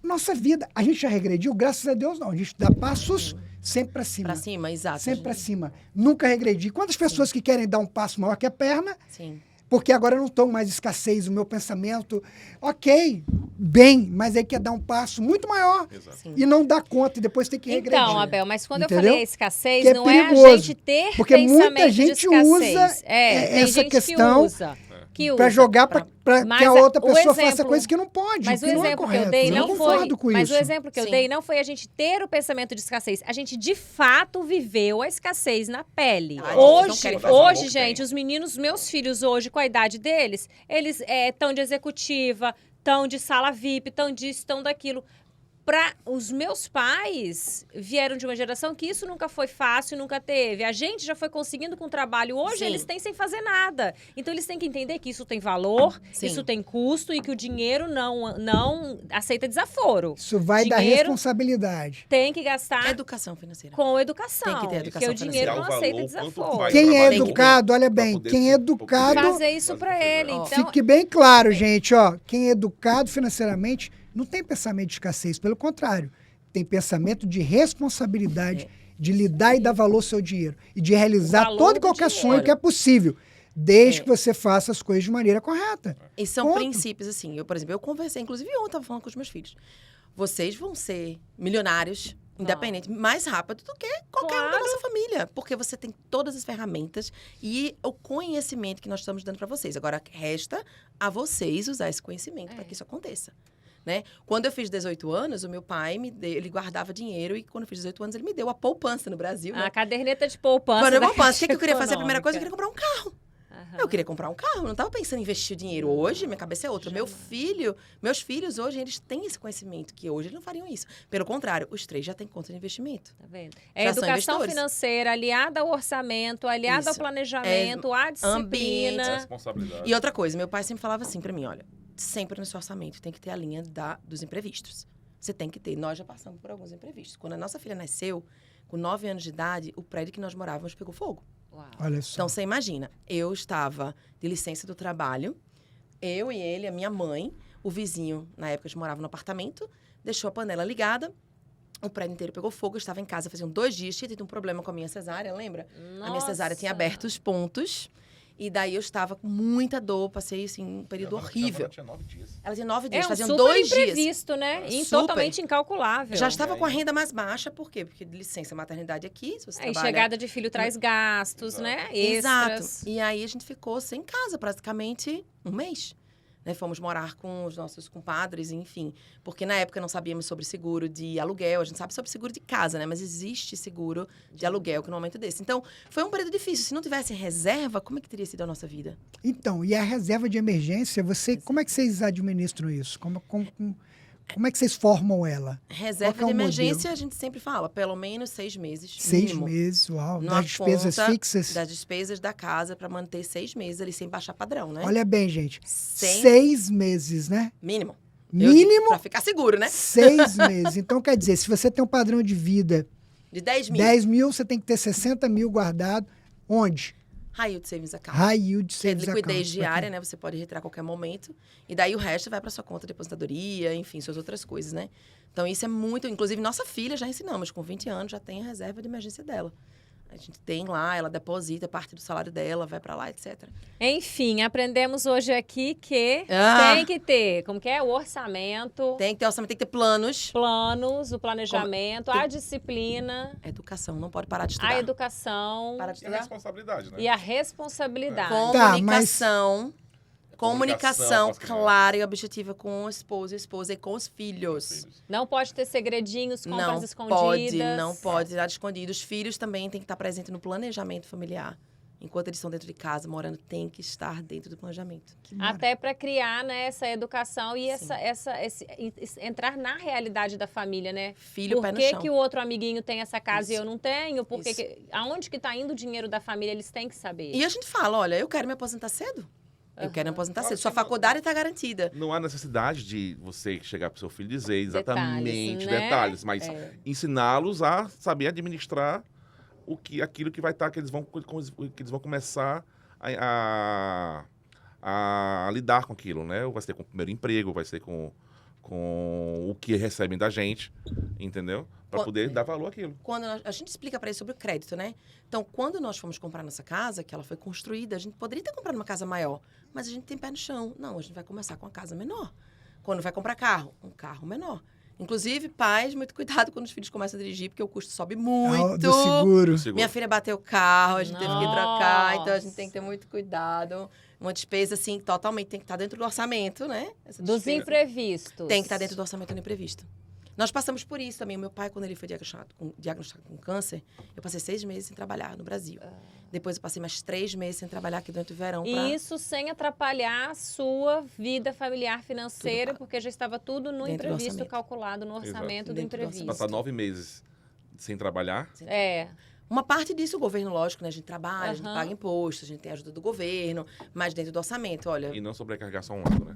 Nossa vida, a gente já regrediu? Graças a Deus, não. A gente dá passos sempre para cima. Pra cima, exato. Sempre para cima. Nunca regredi. Quantas pessoas que querem dar um passo maior que a perna, Sim. porque agora não estão mais escassez, o meu pensamento, ok, bem, mas aí quer dar um passo muito maior Exato. Sim. e não dá conta e depois tem que regredir. Então, Abel, mas quando Entendeu? eu falei a escassez, Que é não é a perigoso, gente ter porque muita pensamento gente de escassez. usa tem essa gente questão. que usa. Pra jogar pra que Mas a outra o pessoa faça exemplo- coisa que não pode, Mas o que não é exemplo que eu correto. dei Eu não concordo com Mas isso. o exemplo que eu Sim. dei não foi a gente ter o pensamento de escassez. A gente, de fato, viveu a escassez na pele. Ai, vocês não Hoje, querem fazer valor hoje, que gente, tem. os meninos, meus filhos hoje, com a idade deles, eles estão de executiva, estão de sala VIP, estão disso, estão daquilo. Para os meus pais vieram de uma geração que isso nunca foi fácil, nunca teve. A gente já foi conseguindo com o trabalho. Hoje Sim. eles têm sem fazer nada. Então eles têm que entender que isso tem valor, Sim. isso tem custo e que o dinheiro não aceita desaforo. Isso vai dar Dinheiro responsabilidade. tem que gastar Educação financeira. com educação. Tem que ter educação Porque o dinheiro financeira. não Dar o aceita valor, quanto desaforo. vai Quem é trabalhar educado, olha pra bem, poder quem é se- educado... Fazer isso pra ele. Ó, Então, Fique bem claro, gente, ó, quem é educado financeiramente não tem pensamento de escassez, pelo contrário, tem pensamento de responsabilidade, de lidar e dar valor ao seu dinheiro e de realizar valor todo e do qualquer dinheiro. sonho que é possível, desde que você faça as coisas de maneira correta. E são Ponto. princípios, assim. Eu, por exemplo, eu conversei, inclusive ontem, estava falando com os meus filhos. Vocês vão ser milionários, independente, mais rápido do que qualquer um da Claro. nossa família. Porque você tem todas as ferramentas e o conhecimento que nós estamos dando para vocês. Agora, resta a vocês usar esse conhecimento para que isso aconteça. Né? Quando eu fiz 18 anos, o meu pai ele guardava dinheiro e quando eu fiz 18 anos, ele me deu a poupança no Brasil. a Né? caderneta de poupança. Quando eu da poupança, o que, Caixa que eu queria fazer? A primeira coisa, eu Econômica. queria comprar um carro. Aham. Eu queria comprar um carro, eu não estava pensando em investir o dinheiro. Hoje, minha cabeça é outra. Meus filhos hoje, eles têm esse conhecimento, que hoje eles não fariam isso. Pelo contrário, os 3 já têm conta de investimento. Tá vendo? É Já são educação investidores. financeira aliada ao orçamento, aliada ao Isso. planejamento, à ambiente. disciplina. Responsabilidade. E outra coisa, meu pai sempre falava assim pra mim, olha, sempre no seu orçamento tem que ter a linha dos imprevistos. Você tem que ter. Nós já passamos por alguns imprevistos. Quando a nossa filha nasceu, com 9 anos de idade, o prédio que nós morávamos pegou fogo. Uau. Olha só. Então, você imagina, eu estava de licença do trabalho, eu e ele, a minha mãe, o vizinho, na época a gente morava no apartamento, deixou a panela ligada, o prédio inteiro pegou fogo, eu estava em casa, faziam 2 dias, tinha tido um problema com a minha cesárea, lembra? A minha cesárea tinha Nossa. aberto os pontos, e daí eu estava com muita dor, passei, assim, um período horrível. Tinha 9 dias. Ela tinha 9 dias, É um faziam super 2 dias. imprevisto, né? E Super. totalmente incalculável. Já estava com a E aí? renda mais baixa, por quê? Porque de licença maternidade aqui, se você É, e trabalha... chegada de filho traz gastos, Exato. né? Exato. Extras. E aí a gente ficou sem casa praticamente um mês. Né? Fomos morar com os nossos compadres, enfim. Porque na época não sabíamos sobre seguro de aluguel. A gente sabe sobre seguro de casa, né? Mas existe seguro de aluguel que no momento desse. Então, foi um período difícil. Se não tivesse reserva, como é que teria sido a nossa vida? Então, e a reserva de emergência, como é que vocês administram isso? Como é que vocês formam ela? Reserva Qual que de é o emergência, modelo? a gente sempre fala, pelo menos 6 meses. 6 mínimo. meses, uau. Numa Das despesas conta fixas. Das despesas da casa para manter 6 meses ali sem baixar padrão, né? Olha bem, gente. Sem- 6 meses, né? Mínimo. Mínimo Para ficar seguro, né? 6 meses. Então, quer dizer, se você tem um padrão de vida De 10 mil. 10 mil, você tem que ter 60 mil guardado. Onde? High Yield Savings Account. High Yield Que é Savings liquidez Account. diária, né? Você pode retirar a qualquer momento. E daí o resto vai para sua conta de aposentadoria, enfim, suas outras coisas, né? Então isso é muito... Inclusive, nossa filha já ensinamos. Com 20 anos já tem a reserva de emergência dela. A gente tem lá, ela deposita parte do salário dela, vai para lá, etc. Enfim, aprendemos hoje aqui que Ah. tem que ter, como que é? O orçamento, Tem que ter orçamento, tem que ter planos. planos, o planejamento, a disciplina, Educação, não pode parar de estudar. a educação Para de E a estudar. responsabilidade, né? e a responsabilidade. Tá, Comunicação. com Comunicação as crianças. clara e objetiva com o esposo e esposa e com os filhos. Não pode ter segredinhos, compras Não escondidas. não pode nada escondido. Os filhos também têm que estar presentes no planejamento familiar. Enquanto eles estão dentro de casa, morando, tem que estar dentro do planejamento. Que maravilha. Até para criar, né, essa educação e entrar na realidade da família, né? Filho, pé Por no que, chão. que o outro amiguinho tem essa casa e Isso. eu não tenho? Por que Isso. aonde que tá indo o dinheiro da família? Eles têm que saber. E a gente fala, olha, eu quero me aposentar cedo. Eu quero me aposentar Claro cedo. que Sua não. faculdade está garantida. Não há necessidade de você chegar para o seu filho e dizer exatamente né? detalhes, mas É. ensiná-los a saber administrar aquilo que vai estar, que eles vão começar a lidar com aquilo, né? Vai ser com o primeiro emprego, vai ser com o que recebem da gente, entendeu? Para Quando- poder dar valor àquilo. Quando a gente explica para eles sobre o crédito, né? Então, quando nós fomos comprar nossa casa, que ela foi construída, a gente poderia ter comprado uma casa maior, mas a gente tem pé no chão. Não, a gente vai começar com uma casa menor. Quando vai comprar carro, um carro menor. Inclusive, pais, muito cuidado quando os filhos começam a dirigir, porque o custo sobe Ah, muito. do seguro. Seguro. Minha filha bateu o carro, a gente teve que trocar, então a gente Nossa. tem que ter muito cuidado. Uma despesa, assim, totalmente tem que estar dentro do orçamento, né? Essa Dos despesa imprevistos. tem que estar dentro do orçamento do imprevisto. Nós passamos por isso também. O meu pai, quando ele foi diagnosticado com câncer, eu passei 6 meses sem trabalhar no Brasil. Depois eu passei mais 3 meses sem trabalhar aqui durante o verão. E isso sem atrapalhar a sua vida familiar financeira, Tudo porque já estava tudo no dentro do imprevisto, orçamento. calculado no orçamento do Dentro do imprevisto. Passar 9 meses sem trabalhar. É. Uma parte disso, o governo, lógico, né? A gente trabalha, a gente Aham. paga imposto, a gente tem ajuda do governo, mas dentro do orçamento, olha. E não sobrecarregar só um lado, né?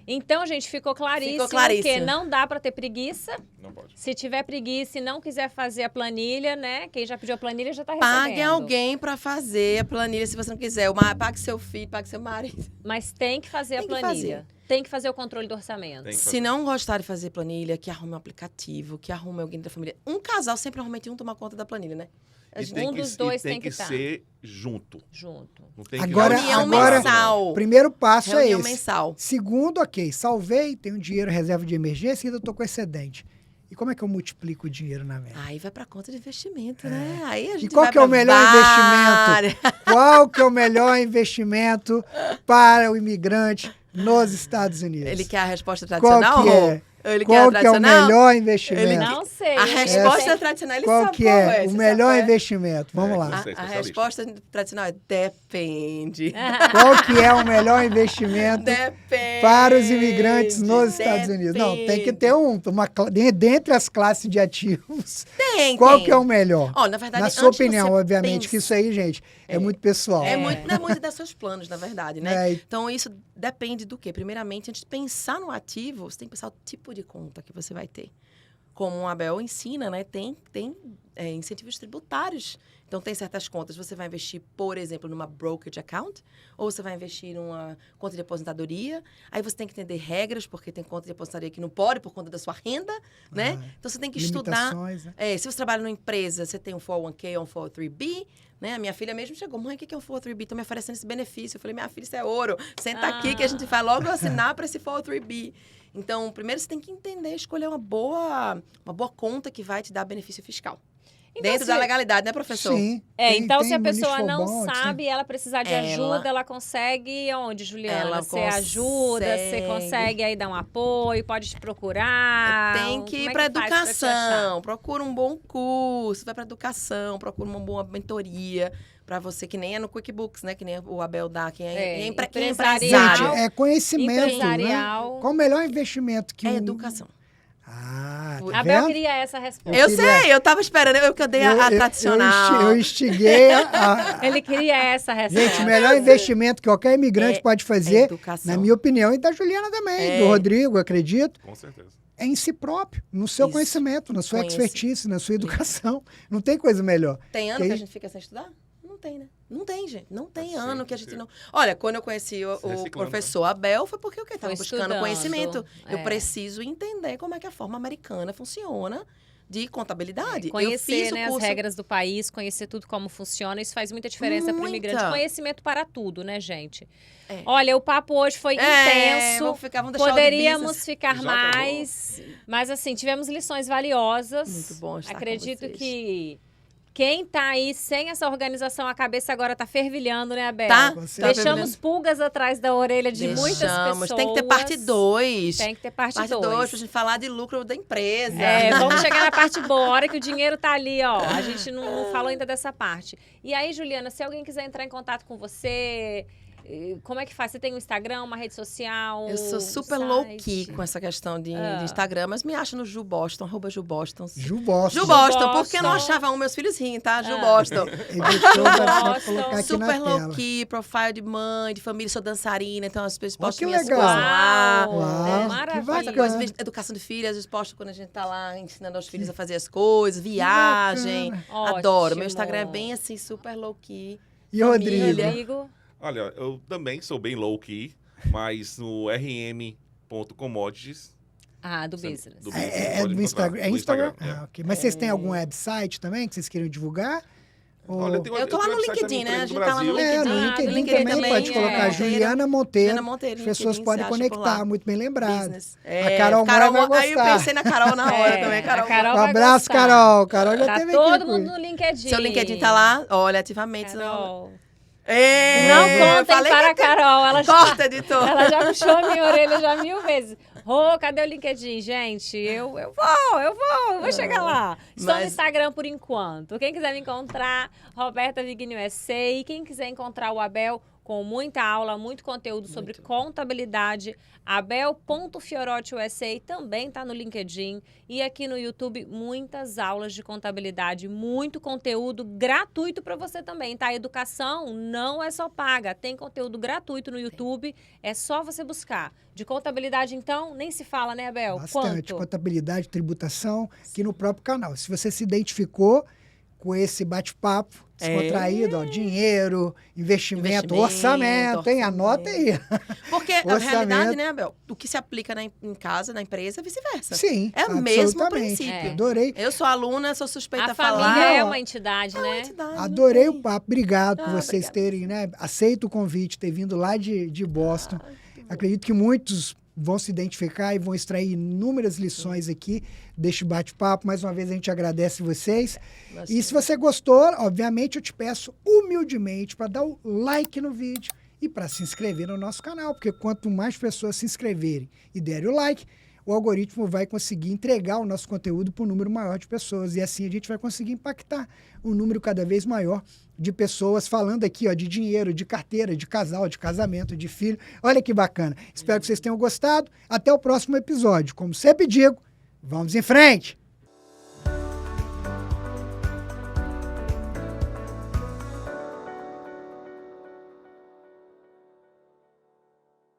Então, gente, ficou claríssimo, claríssimo. que não dá para ter preguiça. Não pode. Se tiver preguiça e não quiser fazer a planilha, né? Quem já pediu a planilha já está recebendo. Pague alguém para fazer a planilha se você não quiser. Pague seu filho, pague seu marido. Mas tem que fazer Tem a que planilha. Tem que fazer o controle do orçamento. Tem que Se não gostar de fazer planilha, que arrume um aplicativo, que arrume alguém da família. Um casal sempre normalmente toma conta da planilha, né? E tem dos dois tem que estar ser junto. junto. Não tem Agora- que Reunião agora- mensal. Primeiro passo é Reunião esse. mensal. Segundo, ok, salvei, tenho dinheiro, reserva de emergência e ainda estou com excedente. E como é que eu multiplico o dinheiro na média? Aí vai pra conta de investimento, né? Aí a gente qual vai que é o pra melhor várias- Qual que é o melhor investimento para o imigrante nos Estados Unidos? Ele quer a resposta Qual tradicional? que é? Ele quer Qual a que é o tradicional? melhor investimento? Não sei. A resposta Essa- tradicional, ele Qual sabe que qual é o Você melhor sabe qual é? investimento? Vamos lá. Você é A especialista. resposta tradicional é depende. Qual que é o melhor investimento Depende. para os imigrantes nos Estados Unidos? Não, tem que ter dentre as classes de ativos. Tem, Qual tem. que é o melhor? Ó, na verdade, Na sua antes de opinião, você obviamente, que isso aí, gente, é muito pessoal. Não é muito dos seus planos, na verdade, né? É, Então, isso depende do quê? Primeiramente, antes de pensar no ativo, você tem que pensar o tipo de conta que você vai ter. Como a Abel ensina, né? Tem incentivos tributários. Então, tem certas contas. Você vai investir, por exemplo, numa brokerage account, ou você vai investir numa conta de aposentadoria. Aí você tem que entender regras, porque tem conta de aposentadoria que não pode por conta da sua renda, né? Então, você tem que estudar. limitações, né? Se você trabalha numa empresa, você tem um 401k ou um 403b, né? A minha filha mesmo chegou, mãe, o que é um 403b? Estão me oferecendo esse benefício. Eu falei, minha filha, isso é ouro. Senta aqui que a gente vai logo assinar para esse 403b. Então, primeiro você tem que entender, escolher uma boa conta que vai te dar benefício fiscal. Então, Dentro se- da legalidade, né, professor? Sim. Então, se a Money pessoa for não Bonds, sim. sabe e ela precisar de ajuda, ela consegue onde, Juliana? Ela Você ajuda, você consegue aí dar um apoio, pode te procurar. Tem que ir Como é para que faz pra te achar? educação, procura um bom curso, vai para educação, procura uma boa mentoria para você, que nem é no QuickBooks, né? Que nem o Abel dá, quem é empresarial. empresário. Gente, é conhecimento, né? Empresarial. Qual o melhor investimento que É um- educação. Ah, A tá Bel vendo? queria essa resposta. Eu queria- sei, eu tava esperando, eu dei a tradicional. Eu instiguei a... Ele queria essa resposta. Gente, o melhor investimento que qualquer imigrante É pode fazer, educação. na minha opinião, e da Juliana também, É. do Rodrigo, acredito, Com certeza. é em si próprio, no seu Isso. conhecimento, na sua Conhece. expertise, na sua educação. Não tem coisa melhor. Tem ano Que que a aí- gente fica sem estudar? Não tem, né? Não tem, gente. Não tem Tá ano que a sempre gente não... Olha, quando eu conheci Se o reciclando, professor Abel, foi porque eu estava Foi buscando estudando, conhecimento. Eu é. preciso entender como é que a forma americana funciona de contabilidade. eu Conhecer, fiz né, o as curso... regras do país, conhecer tudo como funciona, isso faz muita diferença para o Muita. imigrante. Conhecimento para tudo, né, gente? É. Olha, o papo hoje foi intenso. vamos deixar o de Poderíamos business. ficar Já acabou. mais, mas assim, tivemos lições valiosas. Muito bom estar com Acredito vocês. que quem tá aí sem essa organização, a cabeça agora tá fervilhando, né, Abel? Tá? Com certeza. Deixamos pulgas atrás da orelha de muitas pessoas. Tem que ter parte 2. Tem que ter parte Parte 2 2. pra gente falar de lucro da empresa. Vamos chegar na parte boa, a hora que o dinheiro tá ali, ó. A gente não falou ainda dessa parte. E aí, Juliana, se alguém quiser entrar em contato com você, como é que faz? Você tem um Instagram, uma rede social? Eu sou super site? low-key com essa questão de Instagram, mas me acha no Ju Boston, @JuBoston. Ju Boston, Ju Boston, Boston. porque eu não achava um, meus filhos riem, tá? Ju Boston. editora, vai Boston. colocar aqui Super na tela. low-key, profile de mãe, de família, sou dançarina, então as pessoas Ó, postam que minhas legal. coisas lá. Uau, que maravilha. bacana. Coisa de educação de filhos, às vezes posto quando a gente tá lá ensinando aos filhos a fazer as coisas, viagem. bacana. Adoro. Ótimo. Meu Instagram é bem assim, super low-key. E Rodrigo? Rodrigo. Olha, eu também sou bem low-key, mas no rm.commodities. Do business. Do É pode do encontrar Instagram. É no Instagram? é. Ah, ok. Mas vocês têm algum website também que vocês queiram divulgar? Olha, tem uma- Eu tô lá tenho no uma website LinkedIn, né? A do gente tá lá no Brasil. LinkedIn. No Ah, LinkedIn, LinkedIn também pode colocar Juliana Monteiro. Juliana Monteiro, As pessoas LinkedIn, podem você acha por conectar, lá. muito bem lembrado. Business. A Carol Moura vai Aí eu gostar. pensei na Carol na hora É, também. a Carol Um vai abraço, gostar. Carol. Carol já Tá teve todo aqui. mundo no LinkedIn. Seu LinkedIn tá lá? Olha, ativamente. Carol. Ei, Não eu contem falei para a que- Carol. Ela Corta, editor. Ela já puxou a minha orelha já 1000 vezes. Cadê o LinkedIn, gente? Eu vou chegar lá. Estou no Mas- Instagram por enquanto. Quem quiser me encontrar, Roberta Vigni USA. E quem quiser encontrar o Abel com muita aula, muito conteúdo sobre contabilidade, Abel.Fiorotti USA também está no LinkedIn. E aqui no YouTube, muitas aulas de contabilidade, muito conteúdo gratuito para você também, tá? A educação não é só paga, tem conteúdo gratuito no YouTube, é só você buscar. De contabilidade, então, nem se fala, né, Abel? Bastante. Quanto? Contabilidade, tributação, aqui no próprio canal. Se você se identificou com esse bate-papo descontraído, ó, dinheiro, investimento, orçamento, hein? Anota aí. Porque, na Orçamento. realidade, né, Abel? O que se aplica em casa, na empresa, é vice-versa. Sim, É o mesmo absolutamente. princípio. É. Adorei. Eu sou aluna, sou suspeita A a falar. família é Não, uma entidade, É uma né? entidade, não Adorei tem. o papo. Obrigado por vocês obrigada. terem, né? Aceito o convite, ter vindo lá de Boston. Acredito que muitos vão se identificar e vão extrair inúmeras lições aqui deste bate-papo. Mais uma vez, a gente agradece vocês. E se você gostou, obviamente, eu te peço humildemente para dar o like no vídeo e para se inscrever no nosso canal, porque quanto mais pessoas se inscreverem e derem o like, o algoritmo vai conseguir entregar o nosso conteúdo para um número maior de pessoas. E assim a gente vai conseguir impactar um número cada vez maior de pessoas falando aqui, ó, de dinheiro, de carteira, de casal, de casamento, de filho. Olha que bacana. Espero que vocês tenham gostado. Até o próximo episódio. Como sempre digo, vamos em frente!